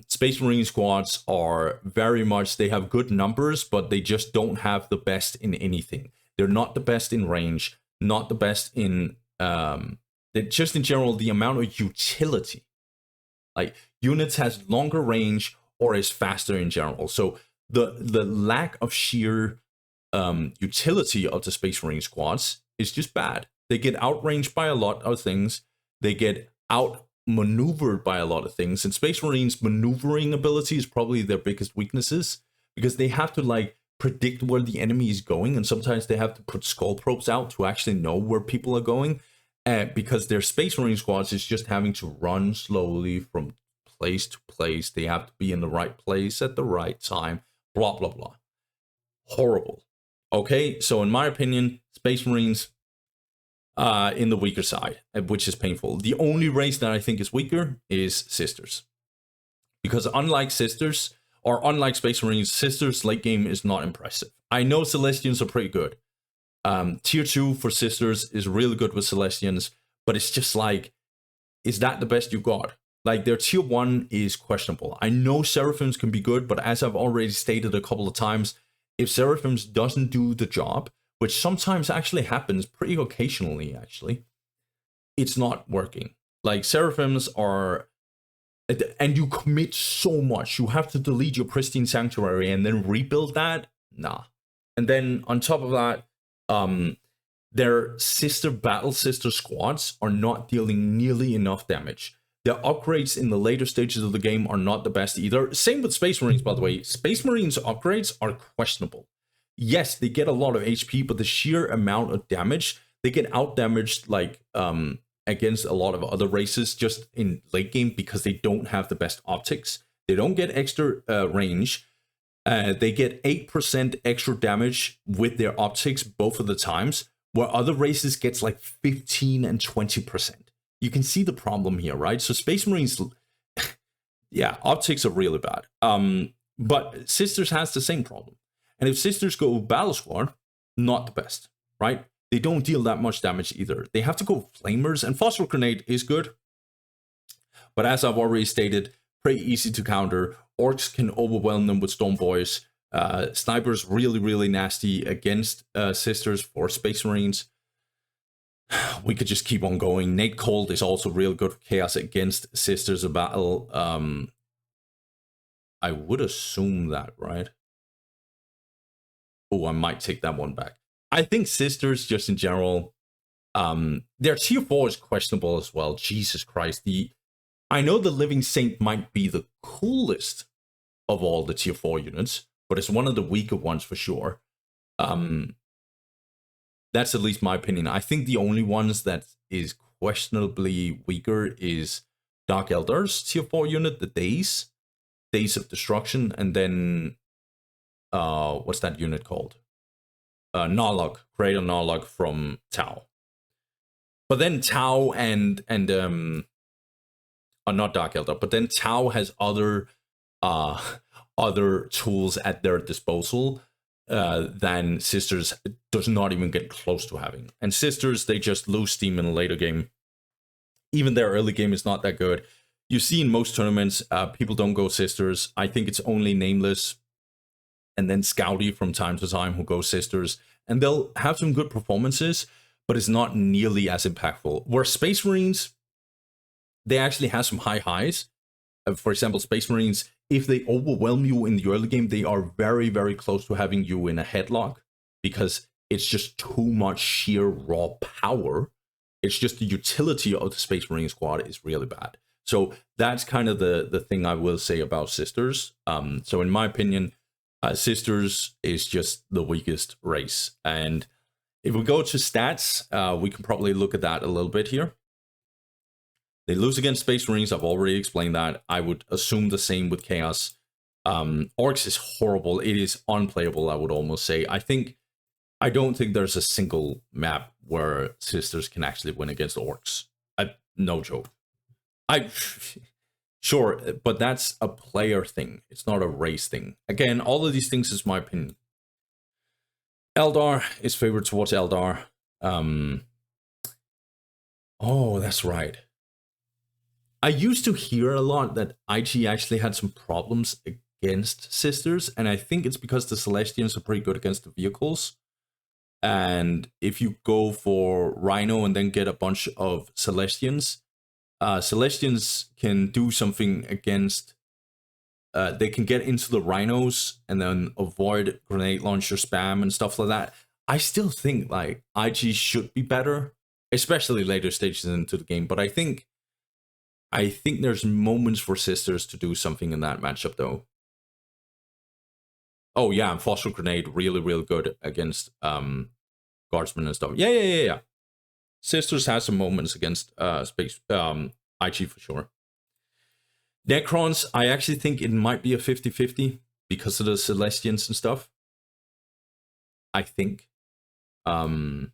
Space Marine squads are very much, they have good numbers, but they just don't have the best in anything. They're not the best in range, not the best in, just in general, the amount of utility. Like, units has longer range or is faster in general. So the lack of sheer utility of the Space Marine squads is just bad. They get outranged by a lot of things. They get outmaneuvered by a lot of things. And Space Marines' maneuvering ability is probably their biggest weaknesses, because they have to like predict where the enemy is going, and sometimes they have to put skull probes out to actually know where people are going. Because their Space Marine squads is just having to run slowly from place to place. They have to be in the right place at the right time. Blah, blah, blah. Horrible. Okay, so in my opinion, Space Marines in the weaker side, which is painful. The only race that I think is weaker is Sisters. Because unlike Sisters, or unlike Space Marines, Sisters late game is not impressive. I know Celestians are pretty good. Tier 2 for Sisters is really good with Celestians, but it's just like, is that the best you got? Like, their tier 1 is questionable. I know Seraphims can be good, but as I've already stated a couple of times, if Seraphims doesn't do the job, which sometimes actually happens pretty occasionally, actually, it's not working. Like, Seraphims are, and you commit so much. You have to delete your Pristine Sanctuary and then rebuild that? Nah. And then on top of that, their battle sister squads are not dealing nearly enough damage. Their upgrades in the later stages of the game are not the best either. Same with Space Marines, by the way. Space Marines upgrades are questionable. Yes, they get a lot of HP, but the sheer amount of damage, they get out-damaged like against a lot of other races just in late game because they don't have the best optics. They don't get extra range. They get 8% extra damage with their optics both of the times, where other races gets like 15 and 20%. You can see the problem here, right? So Space Marines, yeah, optics are really bad. But Sisters has the same problem. And if Sisters go Battle Squad, not the best, right? They don't deal that much damage either. They have to go Flamers, and Phosphor Grenade is good. But as I've already stated, pretty easy to counter. Orks can overwhelm them with Storm Boys. Sniper's really, really nasty against Sisters for Space Marines. We could just keep on going. Nate Cold is also real good for Chaos against Sisters of Battle. I would assume that, right? Oh, I might take that one back. I think Sisters, just in general, their tier 4 is questionable as well. Jesus Christ. I know the Living Saint might be the coolest of all the tier 4 units, but it's one of the weaker ones for sure. That's at least my opinion. I think the only ones that is questionably weaker is Dark Eldar's tier 4 unit, the Days of Destruction, and then what's that unit called? Narlog, Greater Narlog from Tau. But then Tau and not Dark Eldar, but then Tau has other tools at their disposal than Sisters does not even get close to having. And Sisters, they just lose steam in a later game. Even their early game is not that good. You see in most tournaments, people don't go Sisters. I think it's only Nameless and then Scouty from time to time who go Sisters. And they'll have some good performances, but it's not nearly as impactful. Where Space Marines, they actually have some high highs. For example, Space Marines, if they overwhelm you in the early game, they are very, very close to having you in a headlock because it's just too much sheer raw power. It's just the utility of the Space Marine squad is really bad. So that's kind of the thing I will say about Sisters. So in my opinion, Sisters is just the weakest race. And if we go to stats, we can probably look at that a little bit here. They lose against Space Marines. I've already explained that. I would assume the same with Chaos. Orks is horrible. It is unplayable, I would almost say. I don't think there's a single map where Sisters can actually win against Orks. No joke. Sure, but that's a player thing. It's not a race thing. Again, all of these things is my opinion. Eldar is favored towards Eldar. Oh, that's right. I used to hear a lot that IG actually had some problems against Sisters, and I think it's because the Celestians are pretty good against the vehicles. And if you go for Rhino and then get a bunch of Celestians, Celestians can do something against... they can get into the Rhinos and then avoid grenade launcher spam and stuff like that. I still think like IG should be better, especially later stages into the game, but I think there's moments for Sisters to do something in that matchup, though. Oh, yeah, and Fossil Grenade, really, really good against Guardsmen and stuff. Yeah. Sisters has some moments against Space IG for sure. Necrons, I actually think it might be a 50-50 because of the Celestians and stuff. I think. Tau,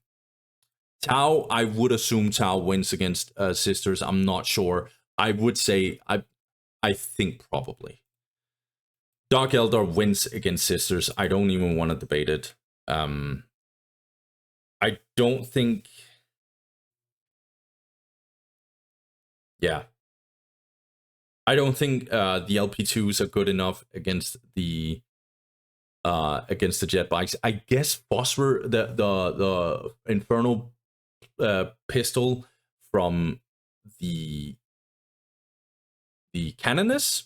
I would assume Tau wins against Sisters. I'm not sure. I would say, I think probably. Dark Eldar wins against Sisters. I don't even want to debate it. I don't think... Yeah. I don't think the LP2s are good enough against the jet bikes. I guess Phosphor, the Infernal pistol from the Canoness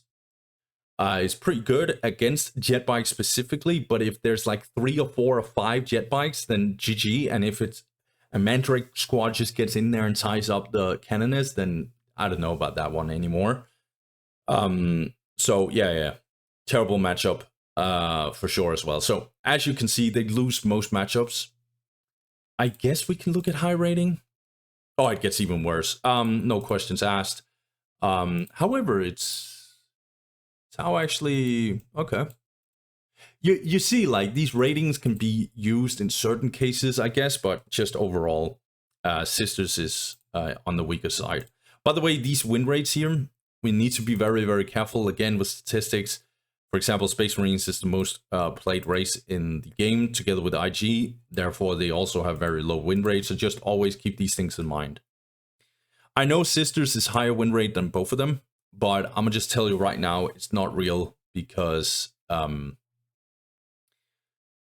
is pretty good against jet bikes specifically, but if there's like 3 or 4 or 5 jet bikes, then GG. And if it's a Mandrake squad just gets in there and ties up the Canoness, then I don't know about that one anymore. So yeah, terrible matchup for sure as well. So as you can see, they lose most matchups. I guess we can look at high rating. Oh, it gets even worse. No questions asked. However, it's how actually okay. You see, like, these ratings can be used in certain cases, I guess, but just overall, Sisters is on the weaker side. By the way, these win rates here, we need to be very, very careful again with statistics. For example, Space Marines is the most played race in the game together with IG. Therefore, they also have very low win rates. So just always keep these things in mind. I know Sisters is higher win rate than both of them, but I'm going to just tell you right now, it's not real because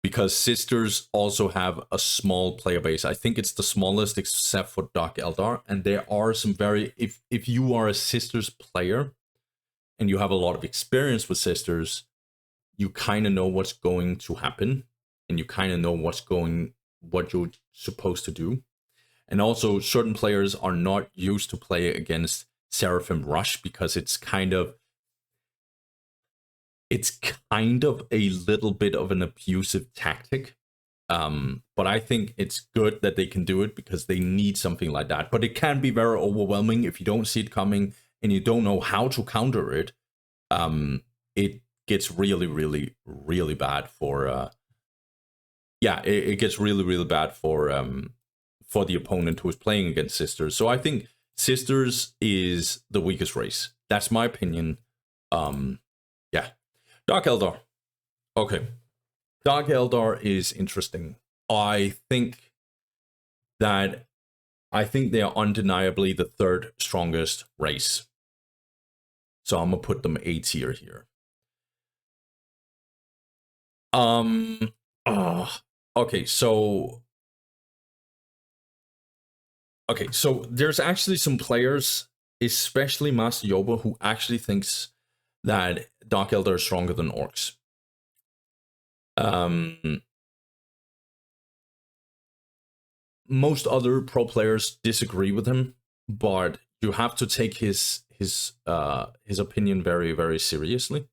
because Sisters also have a small player base. I think it's the smallest except for Dark Eldar, and there are some very, if you are a Sisters player and you have a lot of experience with Sisters, you kind of know what's going to happen, and you kind of know what you're supposed to do. And also, certain players are not used to play against Seraphim Rush because it's kind of a little bit of an abusive tactic. But I think it's good that they can do it because they need something like that. But it can be very overwhelming if you don't see it coming and you don't know how to counter it. It gets really, really, really bad for it gets really, really bad for the opponent who is playing against Sisters. So I think Sisters is the weakest race. That's my opinion. Yeah. Dark Eldar. Okay. Dark Eldar is interesting. I think they are undeniably the third strongest race. So I'm gonna put them A tier here. Okay, so there's actually some players, especially Master Yoba, who actually thinks that Dark Eldar is stronger than Orks. Most other pro players disagree with him, but you have to take his opinion very, very seriously.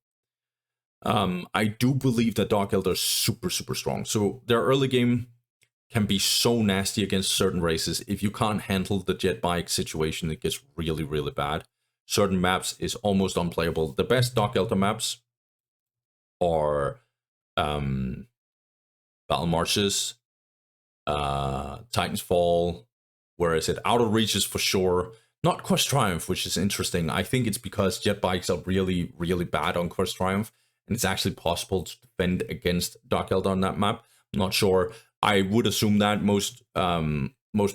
I do believe that Dark Eldar is super, super strong. So their early game can be so nasty against certain races. If you can't handle the jet bike situation, it gets really, really bad. Certain maps is almost unplayable. The best Dark Eldar maps are Battle Marshes, Titan's Fall, where is it? Outer Reaches for sure. Not Quest Triumph, which is interesting. I think it's because jet bikes are really, really bad on Quest Triumph, and it's actually possible to defend against Dark Eldar on that map. I'm not sure. I would assume that most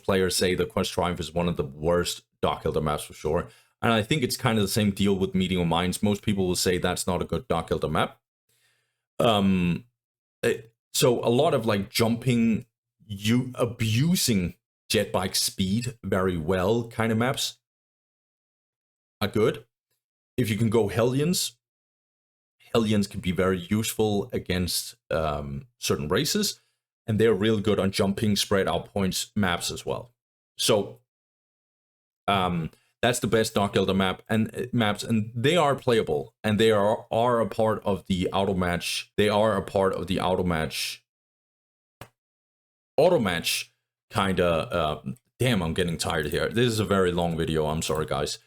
players say the Quest Triumph is one of the worst Dark Eldar maps for sure. And I think it's kind of the same deal with Meeting of Minds. Most people will say that's not a good Dark Eldar map. So a lot of like jumping, you abusing jet bike speed very well kind of maps are good. If you can go Hellions can be very useful against certain races, and they're really good on jumping, spread out points maps as well. So that's the best Dark Eldar maps, and they are playable, and they are a part of the auto match. They are a part of the auto match kind of. Damn, I'm getting tired here. This is a very long video. I'm sorry, guys.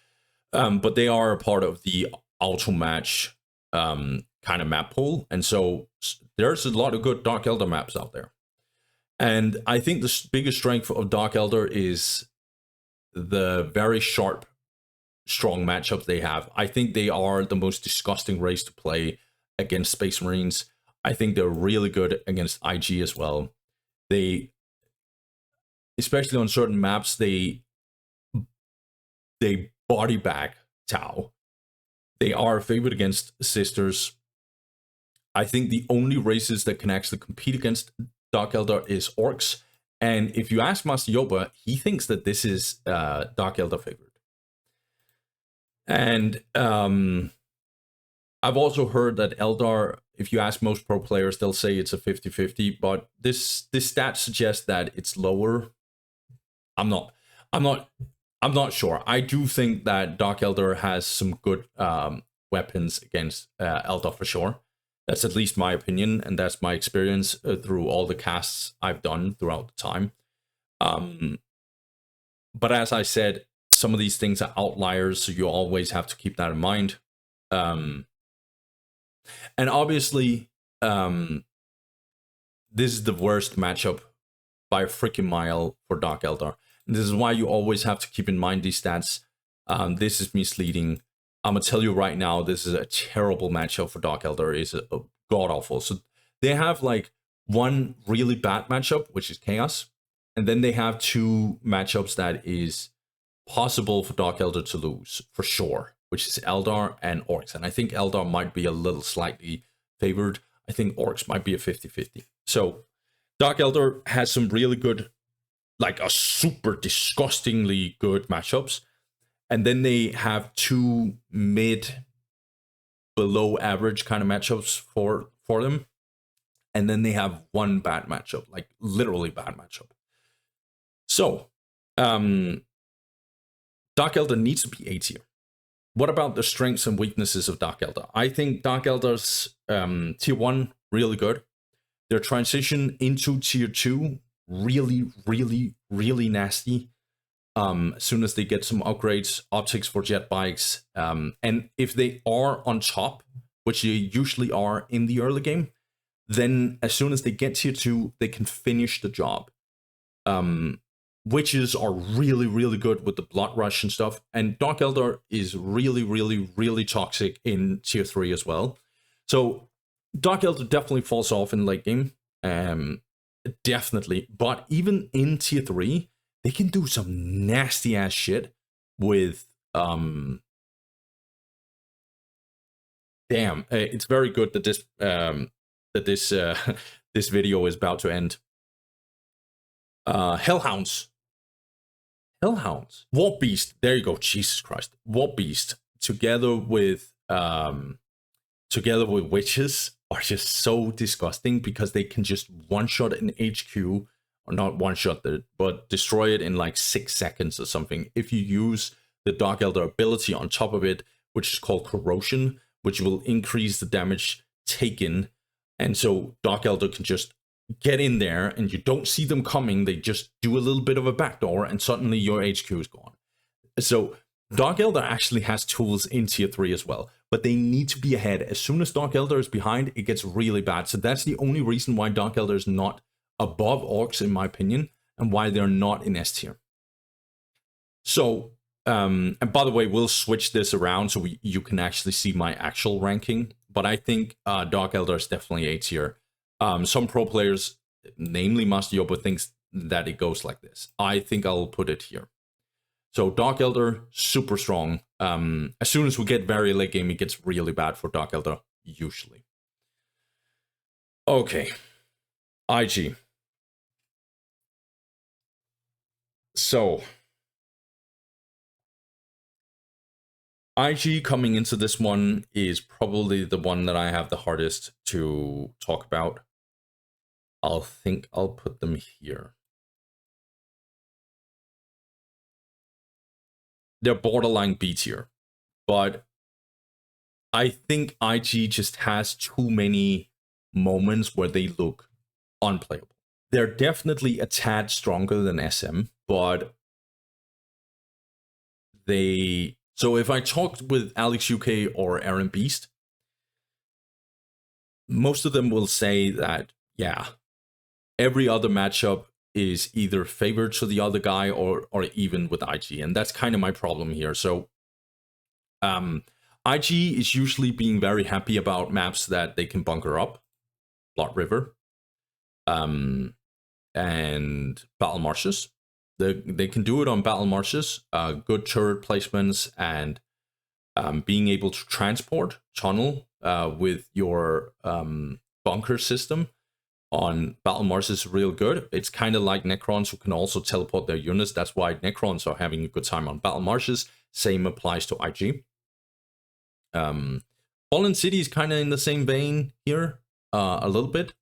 But they are a part of the auto match kind of map pool, and so there's a lot of good Dark Eldar maps out there. And I think the biggest strength of Dark Eldar is the very sharp, strong matchups they have. I think they are the most disgusting race to play against Space Marines. I think they're really good against IG as well. They, especially on certain maps, they body bag Tau. They are a favorite against Sisters. I think the only races that can actually compete against Dark Eldar is Orks. And if you ask Master Yoba, he thinks that this is Dark Eldar favorite. And I've also heard that Eldar, if you ask most pro players, they'll say it's a 50-50, but this stat suggests that it's lower. I'm not sure. I do think that Dark Eldar has some good weapons against Eldar for sure. That's at least my opinion, and that's my experience through all the casts I've done throughout the time. But as I said, some of these things are outliers, so you always have to keep that in mind. And obviously, this is the worst matchup by a freaking mile for Dark Eldar. And this is why you always have to keep in mind these stats. This is misleading. I'm gonna tell you right now, this is a terrible matchup for Dark Eldar. It's a god awful. So they have like one really bad matchup, which is Chaos, and then they have two matchups that is possible for Dark Eldar to lose for sure, which is Eldar and Orks. And I think Eldar might be a little slightly favored. I think Orks might be a 50-50. So Dark Eldar has some really good, like a super disgustingly good matchups. And then they have two mid below average kind of matchups for them. And then they have one bad matchup, like literally bad matchup. So Dark Eldar needs to be A tier. What about the strengths and weaknesses of Dark Eldar? I think Dark Eldar's tier 1, really good. Their transition into tier 2, really, really, really nasty. As soon as they get some upgrades, optics for jet bikes, and if they are on top, which they usually are in the early game, then as soon as they get tier 2, they can finish the job. Witches are really, really good with the blood rush and stuff. And Dark Eldar is really, really, really toxic in tier 3 as well. So Dark Eldar definitely falls off in late game. Definitely. But even in tier 3, they can do some nasty ass shit with damn. It's very good that this video is about to end. Hellhounds. Warp Beast. There you go. Jesus Christ. Warp Beast together with witches are just so disgusting because they can just one-shot an HQ, or not one-shot it, but destroy it in like 6 seconds or something. If you use the Dark Eldar ability on top of it, which is called Corrosion, which will increase the damage taken. And so Dark Eldar can just get in there and you don't see them coming. They just do a little bit of a backdoor and suddenly your HQ is gone. So Dark Eldar actually has tools in tier 3 as well, but they need to be ahead. As soon as Dark Eldar is behind, it gets really bad. So that's the only reason why Dark Eldar is not above Orks, in my opinion, and why they're not in S tier. So, and by the way, we'll switch this around so you can actually see my actual ranking. But I think Dark Eldar is definitely A tier. Some pro players, namely Master Yoba, thinks that it goes like this. I think I'll put it here. So Dark Eldar, super strong. As soon as we get very late game, it gets really bad for Dark Eldar, usually. Okay. IG. So IG coming into this one is probably the one that I have the hardest to talk about. I'll think I'll put them here. They're borderline B tier, but I think IG just has too many moments where they look unplayable. They're definitely a tad stronger than SM, but they... So if I talked with Alex UK or Aaron Beast, most of them will say that, yeah, every other matchup is either favored to the other guy or even with IG. And that's kind of my problem here. So IG is usually being very happy about maps that they can bunker up. Blood River. And Battle Marshes. They can do it on Battle Marshes. Good turret placements and being able to transport tunnel with your bunker system on Battle Marshes is real good. It's kind of like Necrons who can also teleport their units. That's why Necrons are having a good time on Battle Marshes. Same applies to IG. Fallen City is kind of in the same vein here, a little bit.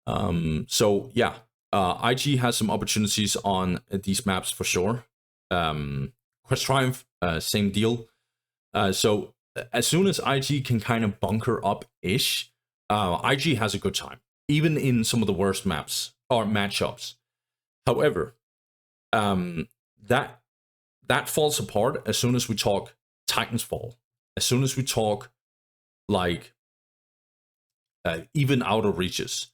So yeah, IG has some opportunities on these maps for sure. Quest Triumph, same deal. So as soon as IG can kind of bunker up-ish, IG has a good time, even in some of the worst maps or matchups. However, that falls apart as soon as we talk Titan's Fall. As soon as we talk like even Outer Reaches.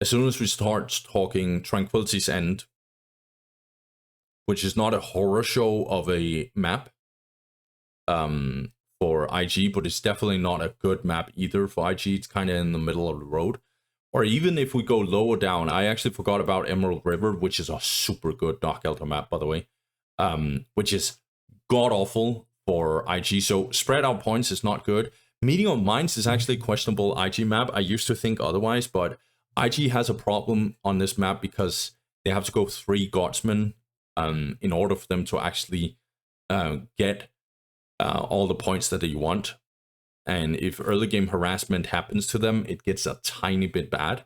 As soon as we start talking Tranquility's End, which is not a horror show of a map for IG, but it's definitely not a good map either for IG. It's kind of in the middle of the road. Or even if we go lower down, I actually forgot about Emerald River, which is a super good Dark Eldar map, by the way, which is god-awful for IG. So spread out points is not good, Meeting of Minds is actually a questionable IG map. I used to think otherwise, but IG has a problem on this map because they have to go 3 guardsmen in order for them to actually get all the points that they want. And if early game harassment happens to them, it gets a tiny bit bad.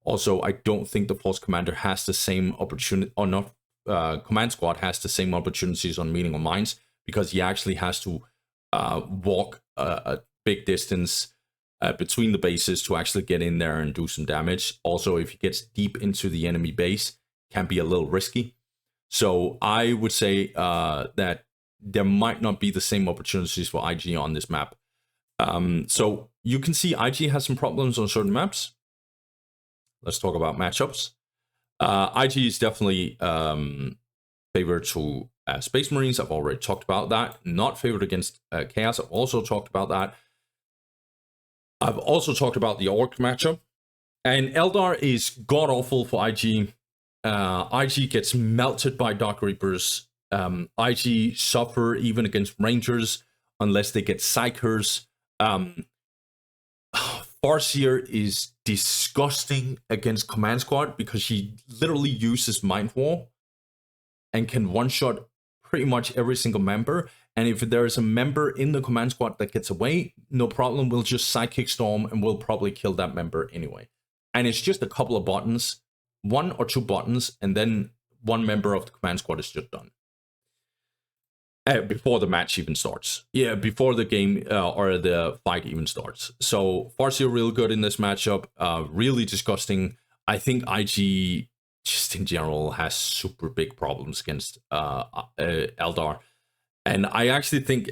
Also, I don't think the Force Commander has the same opportunity, or not, Command Squad has the same opportunities on Meeting of Minds, because he actually has to walk a big distance between the bases to actually get in there and do some damage. Also, if he gets deep into the enemy base, can be a little risky. So I would say that there might not be the same opportunities for IG on this map. So you can see IG has some problems on certain maps. Let's talk about matchups. IG is definitely favored to Space Marines. I've already talked about that. Not favored against Chaos. I've also talked about that. I've also talked about the Orc matchup. And Eldar is god-awful for IG. IG gets melted by Dark Reapers. IG suffer even against Rangers unless they get Psychers. Farseer is disgusting against Command Squad because she literally uses Mind War and can one-shot pretty much every single member. And if there is a member in the Command Squad that gets away, no problem, we'll just Psychic Storm and we'll probably kill that member anyway. And it's just a couple of buttons, 1 or 2 buttons, and then one member of the Command Squad is just done. Before the match even starts. Yeah, before the game or the fight even starts. So Farseer real good in this matchup. Really disgusting. I think IG just in general has super big problems against Eldar. And I actually think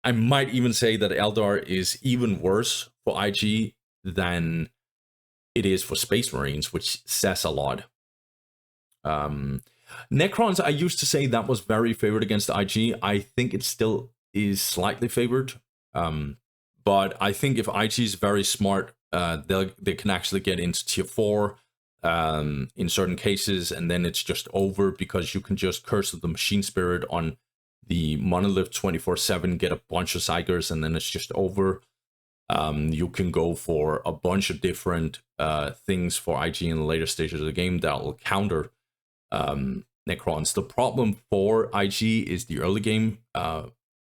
I might even say that Eldar is even worse for IG than it is for Space Marines, which says a lot. Necrons, I used to say that was very favored against IG. I think it still is slightly favored. But I think if IG is very smart, they can actually get into tier 4 in certain cases, and then it's just over because you can just curse the Machine Spirit on the Monolith 24/7, get a bunch of Psychers, and then it's just over. You can go for a bunch of different things for IG in the later stages of the game that will counter Necrons. The problem for IG is the early game.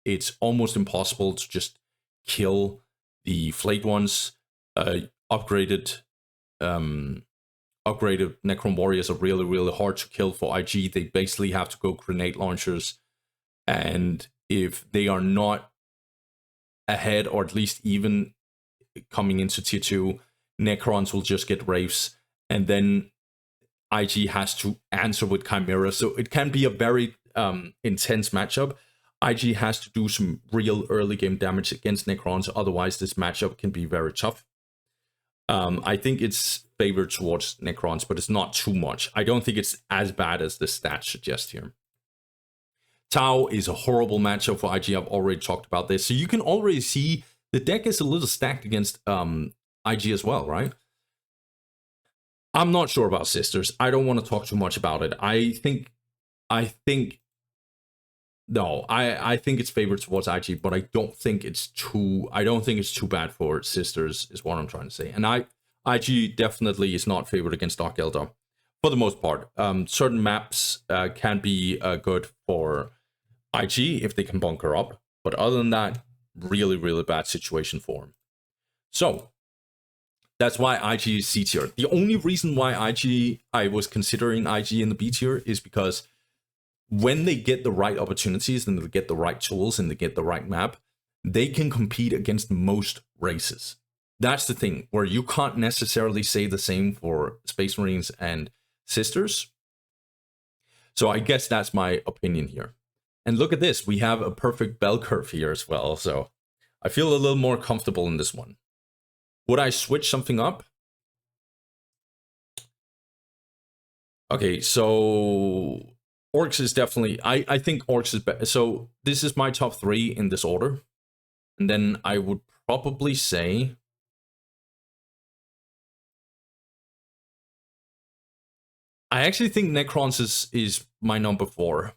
It's almost impossible to just kill the flayed ones. Upgraded Necron warriors are really, really hard to kill for IG. They basically have to go grenade launchers. And if they are not ahead, or at least even coming into tier 2, Necrons will just get Wraiths. And then IG has to answer with Chimera. So it can be a very intense matchup. IG has to do some real early game damage against Necrons. Otherwise, this matchup can be very tough. I think it's favored towards Necrons, but it's not too much. I don't think it's as bad as the stats suggest here. Tau is a horrible matchup for IG. I've already talked about this. So you can already see the deck is a little stacked against IG as well, right? I'm not sure about Sisters. I don't want to talk too much about it. I think it's favored towards IG, but I don't think it's too bad for Sisters, is what I'm trying to say. And IG definitely is not favored against Dark Eldar for the most part. Certain maps can be good for IG if they can bunker up, but other than that, really, really bad situation for him. So that's why IG is C tier. The only reason why I was considering IG in the B tier is because when they get the right opportunities and they get the right tools and they get the right map, they can compete against most races. That's the thing, where you can't necessarily say the same for Space Marines and Sisters. So I guess that's my opinion here. And look at this, we have a perfect bell curve here as well. So I feel a little more comfortable in this one. Would I switch something up? Okay, so Orks is definitely, I think Orks is better. So this is my top 3 in this order. And then I would probably say I actually think Necrons is my number 4.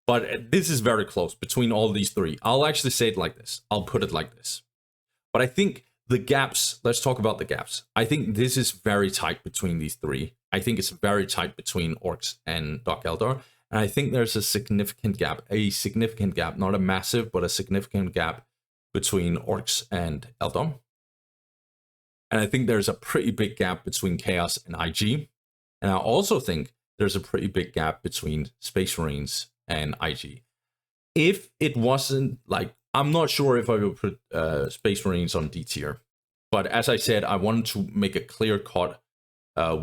But this is very close between all these three. I'll actually say it like this. I'll put it like this. But I think the gaps, let's talk about the gaps. I think this is very tight between these three. I think it's very tight between Orks and Dark Eldar. And I think there's a significant gap, not a massive, but a significant gap between Orks and Eldar. And I think there's a pretty big gap between Chaos and IG. And I also think there's a pretty big gap between Space Marines and IG. If it wasn't like, I'm not sure if I would put Space Marines on D tier. But as I said, I wanted to make a clear-cut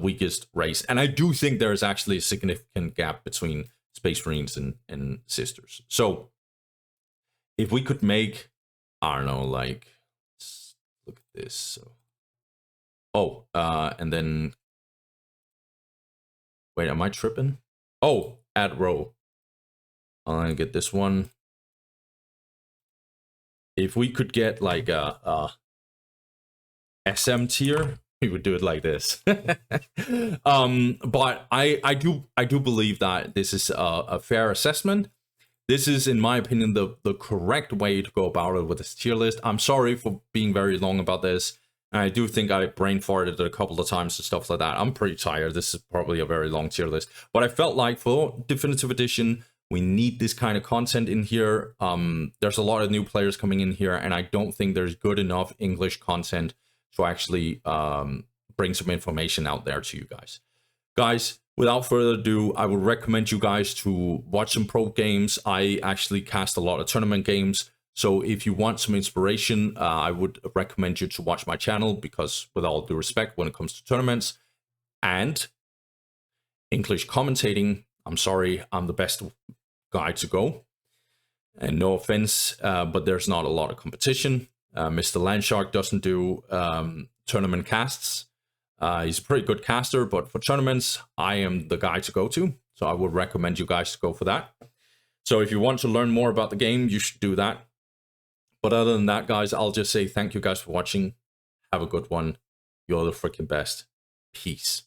weakest race. And I do think there's actually a significant gap between Space Marines and Sisters. So if we could make, I don't know, like, let's look at this. So, and then, wait, am I tripping? Oh, add row. I'm gonna get this one. If we could get like a SM tier, we would do it like this. But I do believe that this is a fair assessment. This is, in my opinion, the correct way to go about it with this tier list. I'm sorry for being very long about this. And I do think I brain farted it a couple of times and stuff like that. I'm pretty tired. This is probably a very long tier list. But I felt like for Definitive Edition, we need this kind of content in here. There's a lot of new players coming in here, and I don't think there's good enough English content to actually bring some information out there to you guys. Guys, without further ado, I would recommend you guys to watch some pro games. I actually cast a lot of tournament games. So if you want some inspiration, I would recommend you to watch my channel, because with all due respect, when it comes to tournaments and English commentating, I'm sorry, I'm the best guy to go. And no offense, but there's not a lot of competition. Mr. Landshark doesn't do tournament casts. He's a pretty good caster, but for tournaments, I am the guy to go to. So I would recommend you guys to go for that. So if you want to learn more about the game, you should do that. But other than that, guys, I'll just say thank you guys for watching. Have a good one. You're the freaking best. Peace.